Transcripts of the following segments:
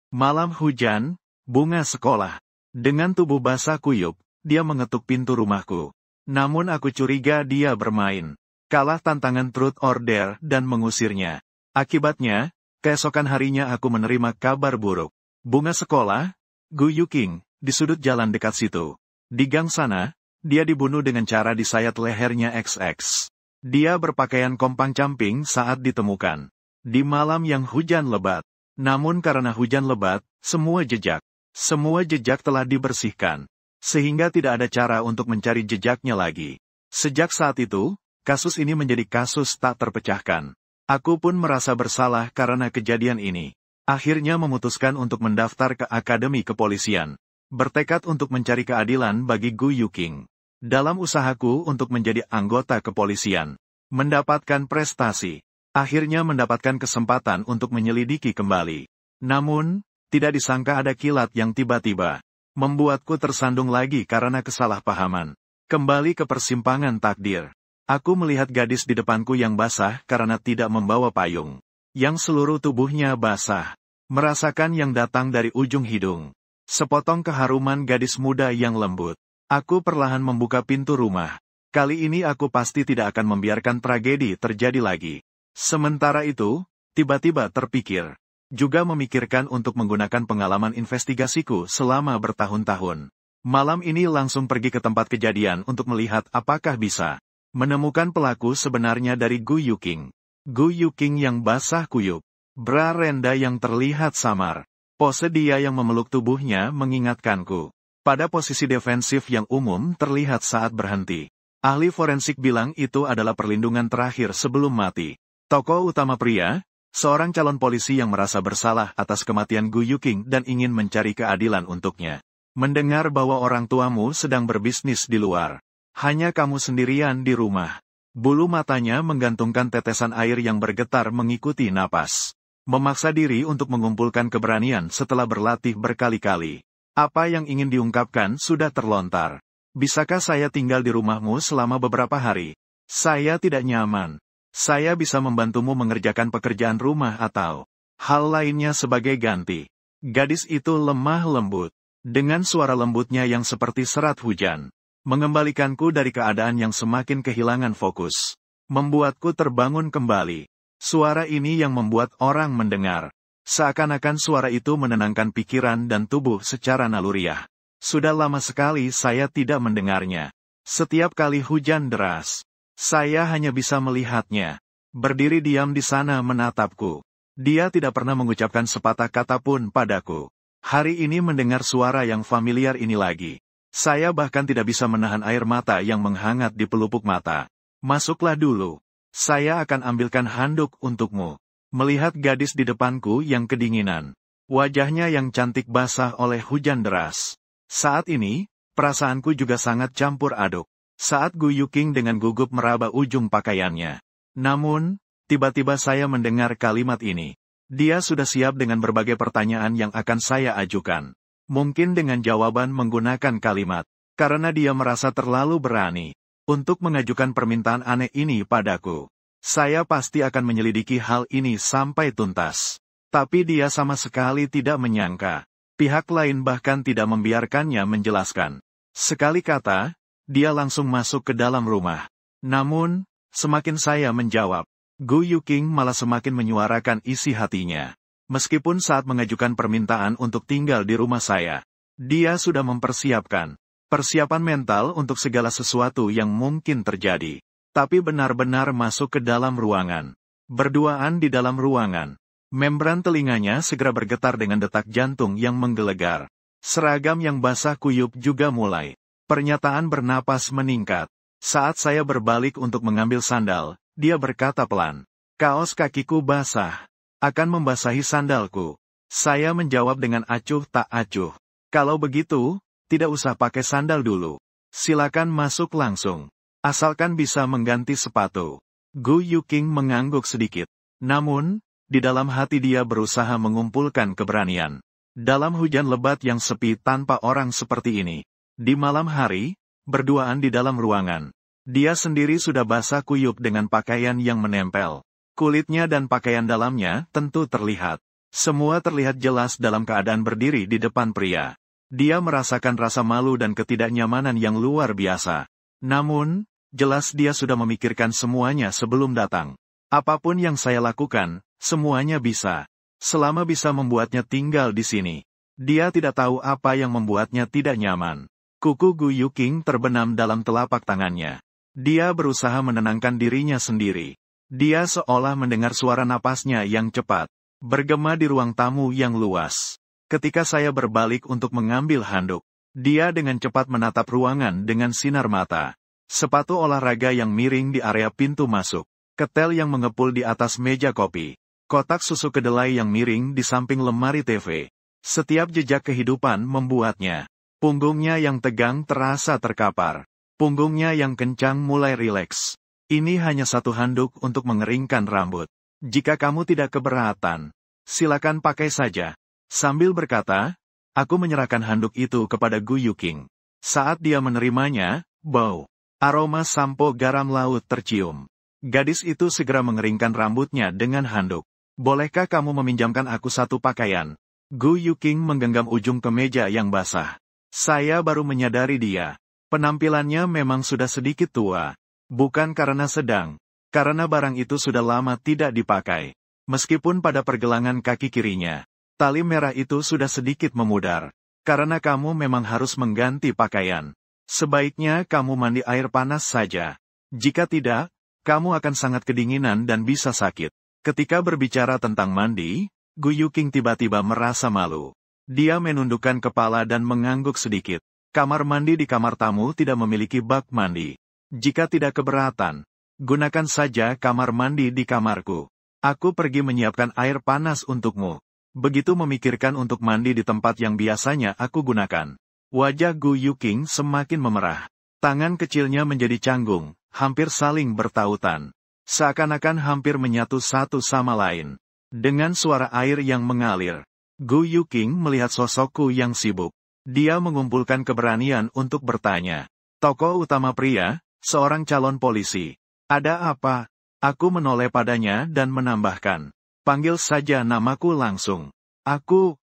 Malam hujan, bunga sekolah. Dengan tubuh basah kuyup, dia mengetuk pintu rumahku. Namun aku curiga dia bermain. Kalah tantangan truth or dare dan mengusirnya. Akibatnya, keesokan harinya aku menerima kabar buruk. Bunga sekolah, Gu Yuking, di sudut jalan dekat situ. Di gang sana, dia dibunuh dengan cara disayat lehernya XX. Dia berpakaian kompang-camping saat ditemukan. Di malam yang hujan lebat. Namun karena hujan lebat, semua jejak telah dibersihkan. Sehingga tidak ada cara untuk mencari jejaknya lagi. Sejak saat itu, kasus ini menjadi kasus tak terpecahkan. Aku pun merasa bersalah karena kejadian ini. Akhirnya memutuskan untuk mendaftar ke Akademi Kepolisian. Bertekad untuk mencari keadilan bagi Gu Yuking. Dalam usahaku untuk menjadi anggota kepolisian. Mendapatkan prestasi. Akhirnya mendapatkan kesempatan untuk menyelidiki kembali. Namun, tidak disangka ada kilat yang tiba-tiba. Membuatku tersandung lagi karena kesalahpahaman. Kembali ke persimpangan takdir. Aku melihat gadis di depanku yang basah karena tidak membawa payung. Yang seluruh tubuhnya basah. Merasakan yang datang dari ujung hidung. Sepotong keharuman gadis muda yang lembut. Aku perlahan membuka pintu rumah. Kali ini aku pasti tidak akan membiarkan tragedi terjadi lagi. Sementara itu, tiba-tiba terpikir. Juga memikirkan untuk menggunakan pengalaman investigasiku selama bertahun-tahun. Malam ini langsung pergi ke tempat kejadian untuk melihat apakah bisa menemukan pelaku sebenarnya dari Gu Yuking. Gu Yuking yang basah kuyup. Bra renda yang terlihat samar. Pose dia yang memeluk tubuhnya mengingatkanku. Pada posisi defensif yang umum terlihat saat berhenti. Ahli forensik bilang itu adalah perlindungan terakhir sebelum mati. Tokoh utama pria, seorang calon polisi yang merasa bersalah atas kematian Gu Yuking dan ingin mencari keadilan untuknya. Mendengar bahwa orang tuamu sedang berbisnis di luar. Hanya kamu sendirian di rumah. Bulu matanya menggantungkan tetesan air yang bergetar mengikuti napas. Memaksa diri untuk mengumpulkan keberanian setelah berlatih berkali-kali. Apa yang ingin diungkapkan sudah terlontar. Bisakah saya tinggal di rumahmu selama beberapa hari? Saya tidak nyaman. Saya bisa membantumu mengerjakan pekerjaan rumah atau hal lainnya sebagai ganti. Gadis itu lemah lembut. Dengan suara lembutnya yang seperti serat hujan. Mengembalikanku dari keadaan yang semakin kehilangan fokus. Membuatku terbangun kembali. Suara ini yang membuat orang mendengar. Seakan-akan suara itu menenangkan pikiran dan tubuh secara naluriah. Sudah lama sekali saya tidak mendengarnya. Setiap kali hujan deras, saya hanya bisa melihatnya. Berdiri diam di sana menatapku. Dia tidak pernah mengucapkan sepatah kata pun padaku. Hari ini mendengar suara yang familiar ini lagi. Saya bahkan tidak bisa menahan air mata yang menghangat di pelupuk mata. Masuklah dulu. Saya akan ambilkan handuk untukmu. Melihat gadis di depanku yang kedinginan. Wajahnya yang cantik basah oleh hujan deras. Saat ini, perasaanku juga sangat campur aduk. Saat Gu Yuking dengan gugup meraba ujung pakaiannya. Namun, tiba-tiba saya mendengar kalimat ini. Dia sudah siap dengan berbagai pertanyaan yang akan saya ajukan. Mungkin dengan jawaban menggunakan kalimat. Karena dia merasa terlalu berani. Untuk mengajukan permintaan aneh ini padaku. Saya pasti akan menyelidiki hal ini sampai tuntas. Tapi dia sama sekali tidak menyangka. Pihak lain bahkan tidak membiarkannya menjelaskan. Sekali kata, dia langsung masuk ke dalam rumah. Namun, semakin saya menjawab, Gu Yuking malah semakin menyuarakan isi hatinya. Meskipun saat mengajukan permintaan untuk tinggal di rumah saya, dia sudah mempersiapkan. Persiapan mental untuk segala sesuatu yang mungkin terjadi. Tapi benar-benar masuk ke dalam ruangan. Berduaan di dalam ruangan. Membran telinganya segera bergetar dengan detak jantung yang menggelegar. Seragam yang basah kuyup juga mulai. Pernyataan bernapas meningkat. Saat saya berbalik untuk mengambil sandal, dia berkata pelan. Kaos kakiku basah. Akan membasahi sandalku. Saya menjawab dengan acuh tak acuh. Kalau begitu, tidak usah pakai sandal dulu. Silakan masuk langsung. Asalkan bisa mengganti sepatu. Gu Yuking mengangguk sedikit. Namun, di dalam hati dia berusaha mengumpulkan keberanian. Dalam hujan lebat yang sepi tanpa orang seperti ini. Di malam hari, berduaan di dalam ruangan. Dia sendiri sudah basah kuyup dengan pakaian yang menempel. Kulitnya dan pakaian dalamnya tentu terlihat. Semua terlihat jelas dalam keadaan berdiri di depan pria. Dia merasakan rasa malu dan ketidaknyamanan yang luar biasa. Namun, jelas dia sudah memikirkan semuanya sebelum datang. Apapun yang saya lakukan, semuanya bisa. Selama bisa membuatnya tinggal di sini. Dia tidak tahu apa yang membuatnya tidak nyaman. Kuku Gu Yuking terbenam dalam telapak tangannya. Dia berusaha menenangkan dirinya sendiri. Dia seolah mendengar suara napasnya yang cepat, bergema di ruang tamu yang luas. Ketika saya berbalik untuk mengambil handuk, dia dengan cepat menatap ruangan dengan sinar mata. Sepatu olahraga yang miring di area pintu masuk, ketel yang mengepul di atas meja kopi, kotak susu kedelai yang miring di samping lemari TV. Setiap jejak kehidupan membuatnya. Punggungnya yang tegang terasa terkapar. Punggungnya yang kencang mulai rileks. Ini hanya satu handuk untuk mengeringkan rambut. Jika kamu tidak keberatan, silakan pakai saja. Sambil berkata, aku menyerahkan handuk itu kepada Gu Yuking. Saat dia menerimanya, bau aroma sampo garam laut tercium. Gadis itu segera mengeringkan rambutnya dengan handuk. Bolehkah kamu meminjamkan aku satu pakaian? Gu Yuking menggenggam ujung kemeja yang basah. Saya baru menyadari dia. Penampilannya memang sudah sedikit tua. Bukan karena sedang. Karena barang itu sudah lama tidak dipakai. Meskipun pada pergelangan kaki kirinya, tali merah itu sudah sedikit memudar. Karena kamu memang harus mengganti pakaian. Sebaiknya kamu mandi air panas saja. Jika tidak, kamu akan sangat kedinginan dan bisa sakit. Ketika berbicara tentang mandi, Gu Yuking tiba-tiba merasa malu. Dia menundukkan kepala dan mengangguk sedikit. Kamar mandi di kamar tamu tidak memiliki bak mandi. Jika tidak keberatan, gunakan saja kamar mandi di kamarku. Aku pergi menyiapkan air panas untukmu. Begitu memikirkan untuk mandi di tempat yang biasanya aku gunakan. Wajah Gu Yuking semakin memerah. Tangan kecilnya menjadi canggung, hampir saling bertautan. Seakan-akan hampir menyatu satu sama lain. Dengan suara air yang mengalir, Gu Yuking melihat sosokku yang sibuk. Dia mengumpulkan keberanian untuk bertanya. Tokoh utama pria, seorang calon polisi. Ada apa? Aku menoleh padanya dan menambahkan. Panggil saja namaku langsung. Aku,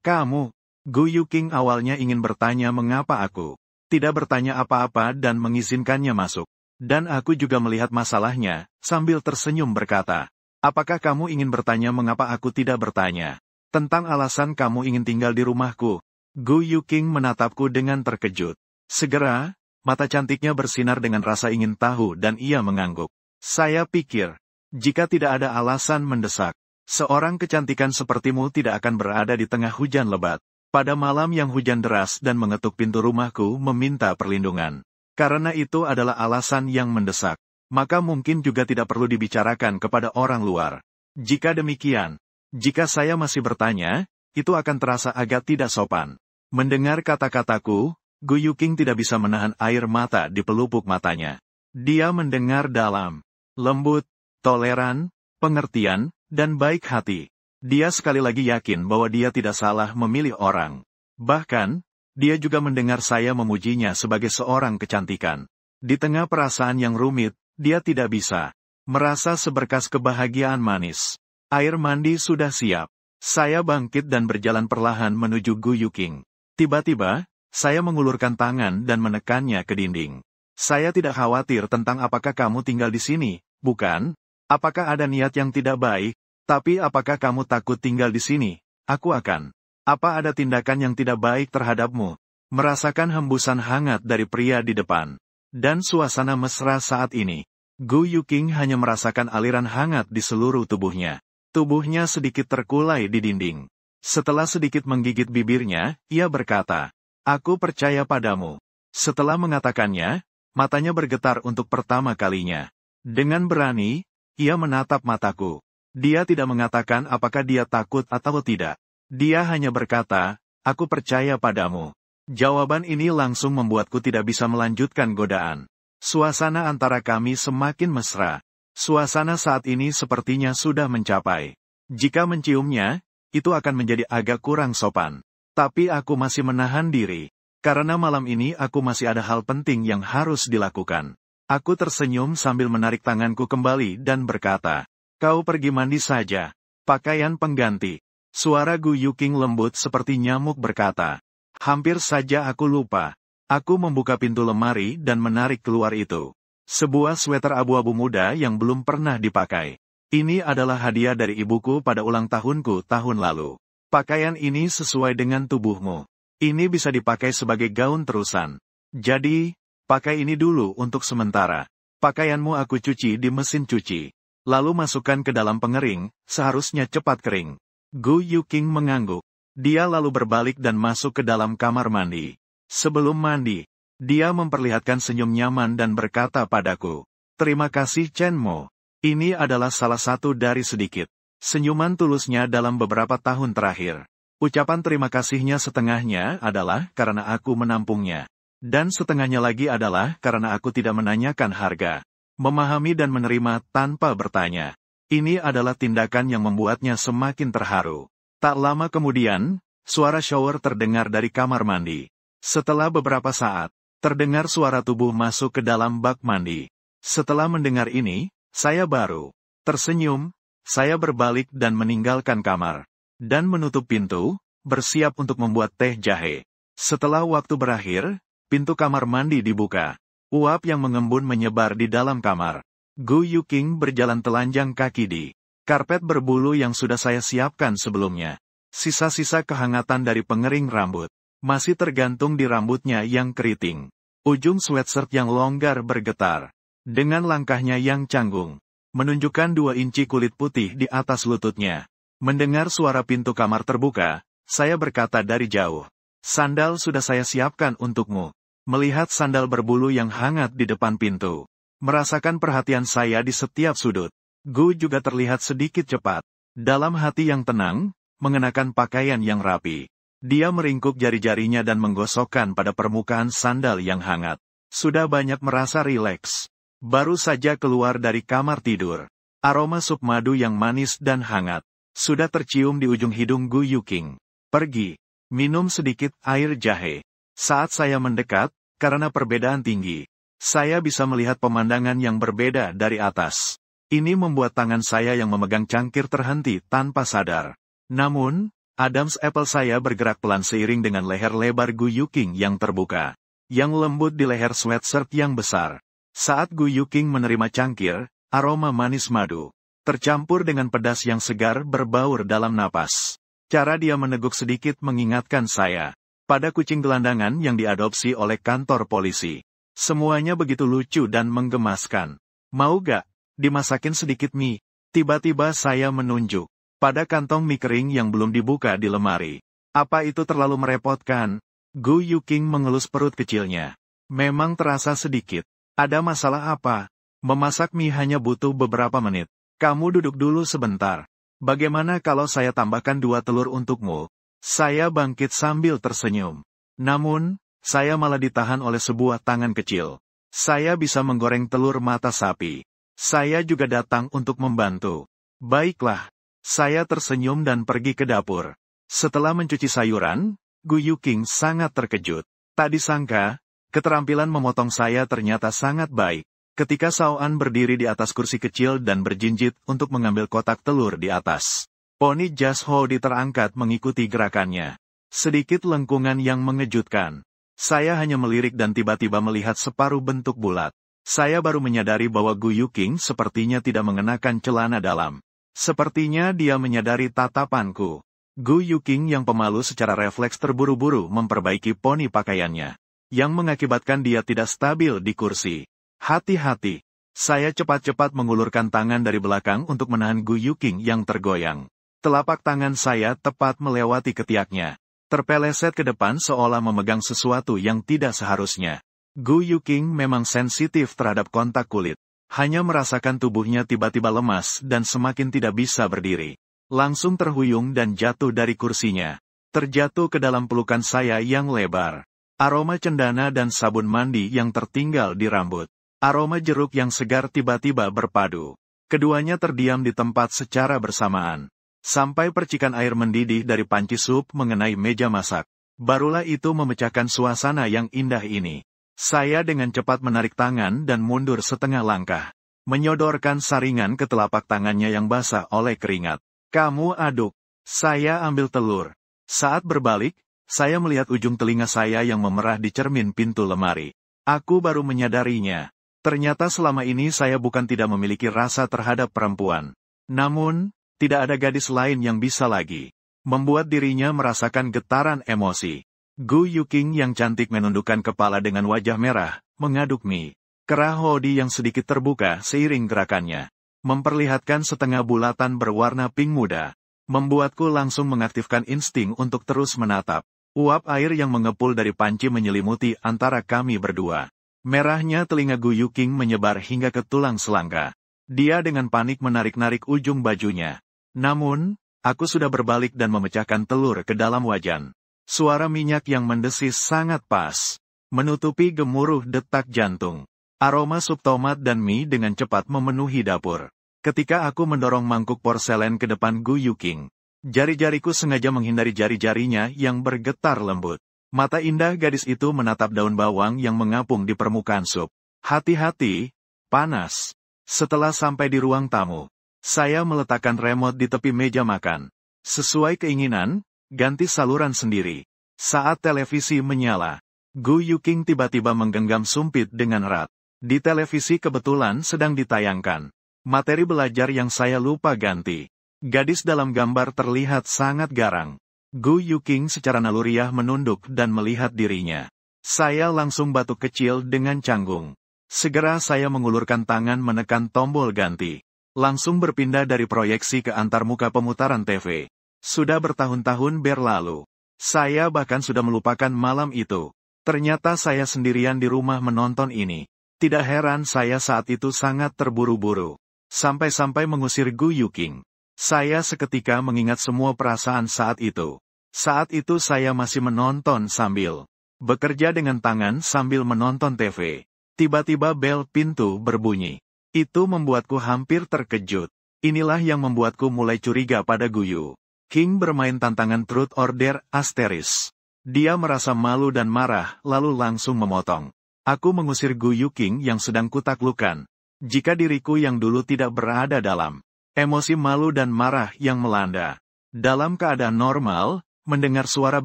kamu. Gu Yuking awalnya ingin bertanya mengapa aku tidak bertanya apa-apa dan mengizinkannya masuk. Dan aku juga melihat masalahnya, sambil tersenyum berkata. Apakah kamu ingin bertanya mengapa aku tidak bertanya? Tentang alasan kamu ingin tinggal di rumahku. Gu Yuking menatapku dengan terkejut. Segera, mata cantiknya bersinar dengan rasa ingin tahu dan ia mengangguk. Saya pikir, jika tidak ada alasan mendesak, seorang kecantikan sepertimu tidak akan berada di tengah hujan lebat. Pada malam yang hujan deras dan mengetuk pintu rumahku meminta perlindungan. Karena itu adalah alasan yang mendesak. Maka mungkin juga tidak perlu dibicarakan kepada orang luar. Jika demikian, jika saya masih bertanya, itu akan terasa agak tidak sopan. Mendengar kata-kataku, Gu Yuking tidak bisa menahan air mata di pelupuk matanya. Dia mendengar dalam, lembut, toleran, pengertian, dan baik hati. Dia sekali lagi yakin bahwa dia tidak salah memilih orang. Bahkan, dia juga mendengar saya memujinya sebagai seorang kecantikan. Di tengah perasaan yang rumit, dia tidak bisa merasa seberkas kebahagiaan manis. Air mandi sudah siap. Saya bangkit dan berjalan perlahan menuju Gu Yuking. Tiba-tiba, saya mengulurkan tangan dan menekannya ke dinding. Saya tidak khawatir tentang apakah kamu tinggal di sini, bukan? Apakah ada niat yang tidak baik? Tapi apakah kamu takut tinggal di sini? Aku akan. Apa ada tindakan yang tidak baik terhadapmu? Merasakan hembusan hangat dari pria di depan. Dan suasana mesra saat ini. Gu Yuking hanya merasakan aliran hangat di seluruh tubuhnya. Tubuhnya sedikit terkulai di dinding. Setelah sedikit menggigit bibirnya, ia berkata, aku percaya padamu. Setelah mengatakannya, matanya bergetar untuk pertama kalinya. Dengan berani, ia menatap mataku. Dia tidak mengatakan apakah dia takut atau tidak. Dia hanya berkata, aku percaya padamu. Jawaban ini langsung membuatku tidak bisa melanjutkan godaan. Suasana antara kami semakin mesra. Suasana saat ini sepertinya sudah mencapai. Jika menciumnya, itu akan menjadi agak kurang sopan. Tapi aku masih menahan diri. Karena malam ini aku masih ada hal penting yang harus dilakukan. Aku tersenyum sambil menarik tanganku kembali dan berkata, kau pergi mandi saja. Pakaian pengganti. Suara Gu Yuking lembut seperti nyamuk berkata. Hampir saja aku lupa. Aku membuka pintu lemari dan menarik keluar itu. Sebuah sweater abu-abu muda yang belum pernah dipakai. Ini adalah hadiah dari ibuku pada ulang tahunku tahun lalu. Pakaian ini sesuai dengan tubuhmu. Ini bisa dipakai sebagai gaun terusan. Jadi, pakai ini dulu untuk sementara. Pakaianmu aku cuci di mesin cuci. Lalu masukkan ke dalam pengering, seharusnya cepat kering. Gu Yuking mengangguk. Dia lalu berbalik dan masuk ke dalam kamar mandi. Sebelum mandi, dia memperlihatkan senyum nyaman dan berkata padaku, "Terima kasih Chen Mo. Ini adalah salah satu dari sedikit senyuman tulusnya dalam beberapa tahun terakhir. Ucapan terima kasihnya setengahnya adalah karena aku menampungnya. Dan setengahnya lagi adalah karena aku tidak menanyakan harga. Memahami dan menerima tanpa bertanya. Ini adalah tindakan yang membuatnya semakin terharu." Tak lama kemudian, suara shower terdengar dari kamar mandi. Setelah beberapa saat, terdengar suara tubuh masuk ke dalam bak mandi. Setelah mendengar ini, saya baru tersenyum. Saya berbalik dan meninggalkan kamar. Dan menutup pintu, bersiap untuk membuat teh jahe. Setelah waktu berakhir, pintu kamar mandi dibuka. Uap yang mengembun menyebar di dalam kamar. Gu Yuking berjalan telanjang kaki di karpet berbulu yang sudah saya siapkan sebelumnya. Sisa-sisa kehangatan dari pengering rambut masih tergantung di rambutnya yang keriting. Ujung sweatshirt yang longgar bergetar. Dengan langkahnya yang canggung, menunjukkan 2 inci kulit putih di atas lututnya. Mendengar suara pintu kamar terbuka, saya berkata dari jauh, "Sandal sudah saya siapkan untukmu." Melihat sandal berbulu yang hangat di depan pintu, merasakan perhatian saya di setiap sudut. Gu juga terlihat sedikit cepat. Dalam hati yang tenang, mengenakan pakaian yang rapi. Dia meringkuk jari-jarinya dan menggosokkan pada permukaan sandal yang hangat. Sudah banyak merasa rileks. Baru saja keluar dari kamar tidur. Aroma sup madu yang manis dan hangat sudah tercium di ujung hidung Gu Yuking. Pergi, minum sedikit air jahe. Saat saya mendekat, karena perbedaan tinggi, saya bisa melihat pemandangan yang berbeda dari atas. Ini membuat tangan saya yang memegang cangkir terhenti tanpa sadar. Namun, Adam's apple saya bergerak pelan seiring dengan leher lebar Gu Yuking yang terbuka, yang lembut di leher sweatshirt yang besar. Saat Gu Yuking menerima cangkir, aroma manis madu tercampur dengan pedas yang segar berbaur dalam napas. Cara dia meneguk sedikit mengingatkan saya pada kucing gelandangan yang diadopsi oleh kantor polisi. Semuanya begitu lucu dan menggemaskan. "Mau gak dimasakin sedikit mie?" Tiba-tiba saya menunjuk pada kantong mie kering yang belum dibuka di lemari. "Apa itu terlalu merepotkan?" Gu Yuking mengelus perut kecilnya. "Memang terasa sedikit. Ada masalah apa? Memasak mie hanya butuh beberapa menit. Kamu duduk dulu sebentar. Bagaimana kalau saya tambahkan 2 telur untukmu?" Saya bangkit sambil tersenyum. Namun, saya malah ditahan oleh sebuah tangan kecil. "Saya bisa menggoreng telur mata sapi. Saya juga datang untuk membantu." "Baiklah." Saya tersenyum dan pergi ke dapur. Setelah mencuci sayuran, Gu Yuking sangat terkejut. Tak disangka, keterampilan memotong saya ternyata sangat baik. Ketika Sao-an berdiri di atas kursi kecil dan berjinjit untuk mengambil kotak telur di atas, poni jas Hodi terangkat mengikuti gerakannya. Sedikit lengkungan yang mengejutkan. Saya hanya melirik dan tiba-tiba melihat separuh bentuk bulat. Saya baru menyadari bahwa Gu Yuking sepertinya tidak mengenakan celana dalam. Sepertinya dia menyadari tatapanku. Gu Yuking yang pemalu secara refleks terburu-buru memperbaiki poni pakaiannya, yang mengakibatkan dia tidak stabil di kursi. "Hati-hati." Saya cepat-cepat mengulurkan tangan dari belakang untuk menahan Gu Yuking yang tergoyang. Telapak tangan saya tepat melewati ketiaknya, terpeleset ke depan seolah memegang sesuatu yang tidak seharusnya. Gu Yuking memang sensitif terhadap kontak kulit. Hanya merasakan tubuhnya tiba-tiba lemas dan semakin tidak bisa berdiri. Langsung terhuyung dan jatuh dari kursinya. Terjatuh ke dalam pelukan saya yang lebar. Aroma cendana dan sabun mandi yang tertinggal di rambut. Aroma jeruk yang segar tiba-tiba berpadu. Keduanya terdiam di tempat secara bersamaan. Sampai percikan air mendidih dari panci sup mengenai meja masak. Barulah itu memecahkan suasana yang indah ini. Saya dengan cepat menarik tangan dan mundur setengah langkah. Menyodorkan saringan ke telapak tangannya yang basah oleh keringat. "Kamu aduk." Saya ambil telur. Saat berbalik, saya melihat ujung telinga saya yang memerah di cermin pintu lemari. Aku baru menyadarinya. Ternyata selama ini saya bukan tidak memiliki rasa terhadap perempuan. Namun, tidak ada gadis lain yang bisa lagi membuat dirinya merasakan getaran emosi. Gu Yuking yang cantik menundukkan kepala dengan wajah merah, mengaduk mie. Kerah Hodi yang sedikit terbuka seiring gerakannya, memperlihatkan setengah bulatan berwarna pink muda. Membuatku langsung mengaktifkan insting untuk terus menatap. Uap air yang mengepul dari panci menyelimuti antara kami berdua. Merahnya telinga Gu Yuking menyebar hingga ke tulang selangka. Dia dengan panik menarik-narik ujung bajunya. Namun, aku sudah berbalik dan memecahkan telur ke dalam wajan. Suara minyak yang mendesis sangat pas, menutupi gemuruh detak jantung. Aroma sup tomat dan mie dengan cepat memenuhi dapur. Ketika aku mendorong mangkuk porselen ke depan Gu Yuking, jari-jariku sengaja menghindari jari-jarinya yang bergetar lembut. Mata indah gadis itu menatap daun bawang yang mengapung di permukaan sup. Hati-hati, panas. Setelah sampai di ruang tamu, saya meletakkan remote di tepi meja makan. Sesuai keinginan, ganti saluran sendiri. Saat televisi menyala, Gu Yuking tiba-tiba menggenggam sumpit dengan erat. Di televisi kebetulan sedang ditayangkan materi belajar yang saya lupa ganti. Gadis dalam gambar terlihat sangat garang. Gu Yuking secara naluriah menunduk dan melihat dirinya. Saya langsung batuk kecil dengan canggung. Segera saya mengulurkan tangan menekan tombol ganti. Langsung berpindah dari proyeksi ke antarmuka pemutaran TV. Sudah bertahun-tahun berlalu. Saya bahkan sudah melupakan malam itu. Ternyata saya sendirian di rumah menonton ini. Tidak heran saya saat itu sangat terburu-buru. Sampai-sampai mengusir Gu Yuking. Saya seketika mengingat semua perasaan saat itu. Saat itu saya masih menonton sambil bekerja dengan tangan sambil menonton TV. Tiba-tiba bel pintu berbunyi. Itu membuatku hampir terkejut. Inilah yang membuatku mulai curiga pada Gu Yuking bermain tantangan Truth Order Asteris. Dia merasa malu dan marah lalu langsung memotong. Aku mengusir Gu Yuking yang sedang kutaklukan. Jika diriku yang dulu tidak berada dalam emosi malu dan marah yang melanda. Dalam keadaan normal, mendengar suara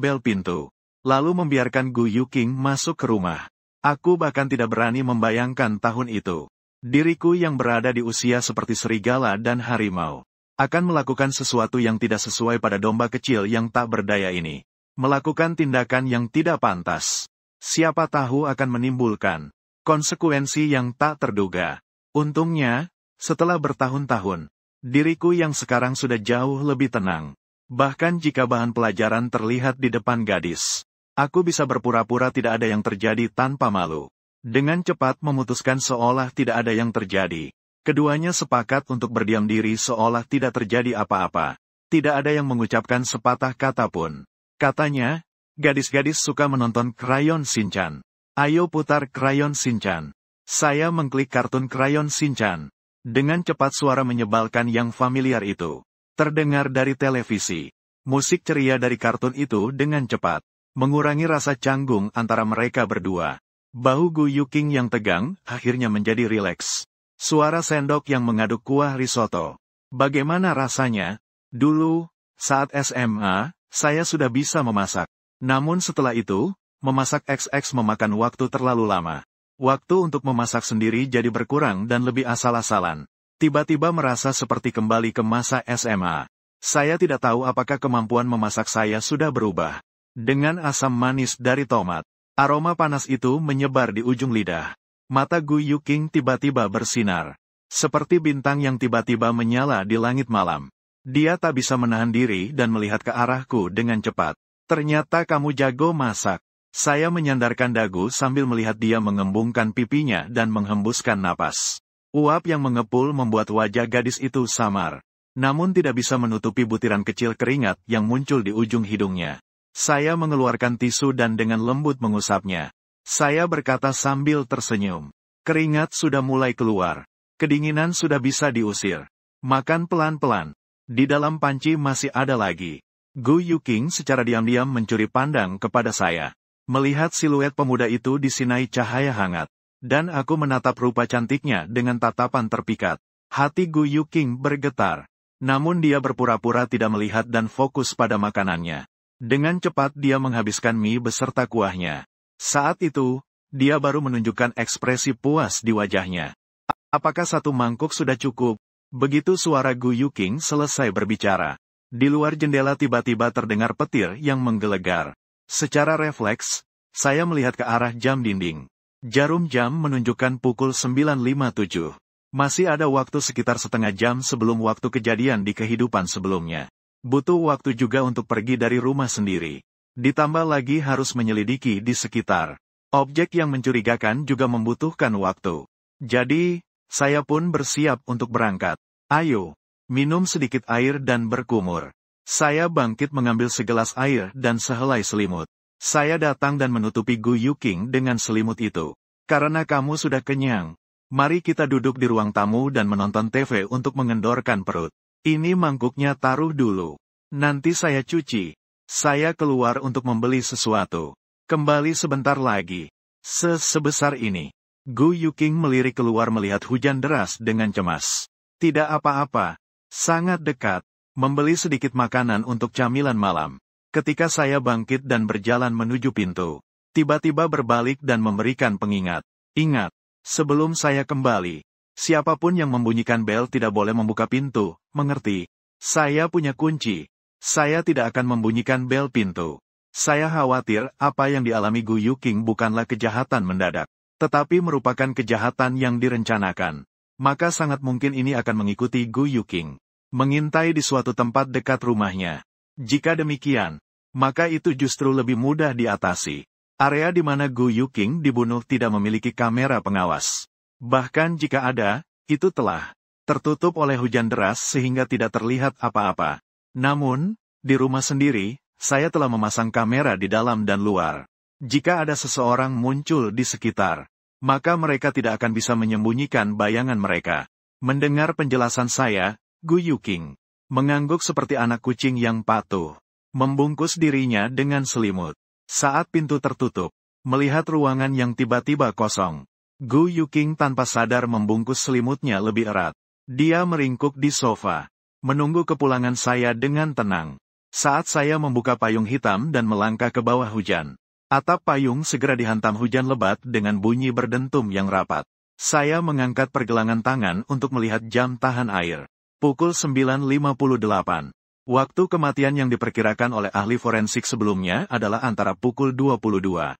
bel pintu, lalu membiarkan Gu Yuking masuk ke rumah. Aku bahkan tidak berani membayangkan tahun itu. Diriku yang berada di usia seperti serigala dan harimau, akan melakukan sesuatu yang tidak sesuai pada domba kecil yang tak berdaya ini. Melakukan tindakan yang tidak pantas. Siapa tahu akan menimbulkan konsekuensi yang tak terduga. Untungnya, setelah bertahun-tahun, diriku yang sekarang sudah jauh lebih tenang. Bahkan jika bahan pelajaran terlihat di depan gadis, aku bisa berpura-pura tidak ada yang terjadi tanpa malu. Dengan cepat memutuskan seolah tidak ada yang terjadi. Keduanya sepakat untuk berdiam diri seolah tidak terjadi apa-apa. Tidak ada yang mengucapkan sepatah kata pun. Katanya, gadis-gadis suka menonton Crayon Shinchan. Ayo putar Crayon Shinchan. Saya mengklik kartun Crayon Shinchan. Dengan cepat suara menyebalkan yang familiar itu terdengar dari televisi. Musik ceria dari kartun itu dengan cepat mengurangi rasa canggung antara mereka berdua. Bahu Gu Yuking yang tegang akhirnya menjadi rileks. Suara sendok yang mengaduk kuah risotto. Bagaimana rasanya? Dulu, saat SMA, saya sudah bisa memasak. Namun setelah itu, memasak XX memakan waktu terlalu lama. Waktu untuk memasak sendiri jadi berkurang dan lebih asal-asalan. Tiba-tiba merasa seperti kembali ke masa SMA. Saya tidak tahu apakah kemampuan memasak saya sudah berubah. Dengan asam manis dari tomat, aroma panas itu menyebar di ujung lidah. Mata Gu Yuking tiba-tiba bersinar. Seperti bintang yang tiba-tiba menyala di langit malam. Dia tak bisa menahan diri dan melihat ke arahku dengan cepat. Ternyata kamu jago masak. Saya menyandarkan dagu sambil melihat dia mengembungkan pipinya dan menghembuskan napas. Uap yang mengepul membuat wajah gadis itu samar. Namun tidak bisa menutupi butiran kecil keringat yang muncul di ujung hidungnya. Saya mengeluarkan tisu dan dengan lembut mengusapnya. Saya berkata sambil tersenyum. Keringat sudah mulai keluar. Kedinginan sudah bisa diusir. Makan pelan-pelan. Di dalam panci masih ada lagi. Gu Yuking secara diam-diam mencuri pandang kepada saya. Melihat siluet pemuda itu disinai cahaya hangat. Dan aku menatap rupa cantiknya dengan tatapan terpikat. Hati Gu Yuking bergetar. Namun dia berpura-pura tidak melihat dan fokus pada makanannya. Dengan cepat dia menghabiskan mie beserta kuahnya. Saat itu, dia baru menunjukkan ekspresi puas di wajahnya. Apakah satu mangkuk sudah cukup? Begitu suara Gu Yuqing selesai berbicara. Di luar jendela tiba-tiba terdengar petir yang menggelegar. Secara refleks, saya melihat ke arah jam dinding. Jarum jam menunjukkan pukul 9.57. Masih ada waktu sekitar setengah jam sebelum waktu kejadian di kehidupan sebelumnya. Butuh waktu juga untuk pergi dari rumah sendiri. Ditambah lagi harus menyelidiki di sekitar. Objek yang mencurigakan juga membutuhkan waktu. Jadi, saya pun bersiap untuk berangkat. Ayo, minum sedikit air dan berkumur. Saya bangkit mengambil segelas air dan sehelai selimut. Saya datang dan menutupi Gu Yuqing dengan selimut itu. Karena kamu sudah kenyang, mari kita duduk di ruang tamu dan menonton TV untuk mengendorkan perut. Ini mangkuknya taruh dulu. Nanti saya cuci. Saya keluar untuk membeli sesuatu. Kembali sebentar lagi. Sebesar ini. Gu Yuqing melirik keluar melihat hujan deras dengan cemas. Tidak apa-apa. Sangat dekat. Membeli sedikit makanan untuk camilan malam. Ketika saya bangkit dan berjalan menuju pintu, tiba-tiba berbalik dan memberikan pengingat. Ingat, sebelum saya kembali, siapapun yang membunyikan bel tidak boleh membuka pintu, mengerti? Saya punya kunci. Saya tidak akan membunyikan bel pintu. Saya khawatir apa yang dialami Gu Yuqing bukanlah kejahatan mendadak, tetapi merupakan kejahatan yang direncanakan. Maka sangat mungkin ini akan mengikuti Gu Yuqing. Mengintai di suatu tempat dekat rumahnya. Jika demikian, maka itu justru lebih mudah diatasi. Area di mana Gu Yuqing dibunuh tidak memiliki kamera pengawas. Bahkan jika ada, itu telah tertutup oleh hujan deras sehingga tidak terlihat apa-apa. Namun, di rumah sendiri, saya telah memasang kamera di dalam dan luar. Jika ada seseorang muncul di sekitar, maka mereka tidak akan bisa menyembunyikan bayangan mereka. Mendengar penjelasan saya, Gu Yuqing mengangguk seperti anak kucing yang patuh. Membungkus dirinya dengan selimut. Saat pintu tertutup, melihat ruangan yang tiba-tiba kosong, Gu Yuqing tanpa sadar membungkus selimutnya lebih erat. Dia meringkuk di sofa, menunggu kepulangan saya dengan tenang. Saat saya membuka payung hitam dan melangkah ke bawah hujan, atap payung segera dihantam hujan lebat dengan bunyi berdentum yang rapat. Saya mengangkat pergelangan tangan untuk melihat jam tahan air. Pukul 9.58. Waktu kematian yang diperkirakan oleh ahli forensik sebelumnya adalah antara pukul 22.30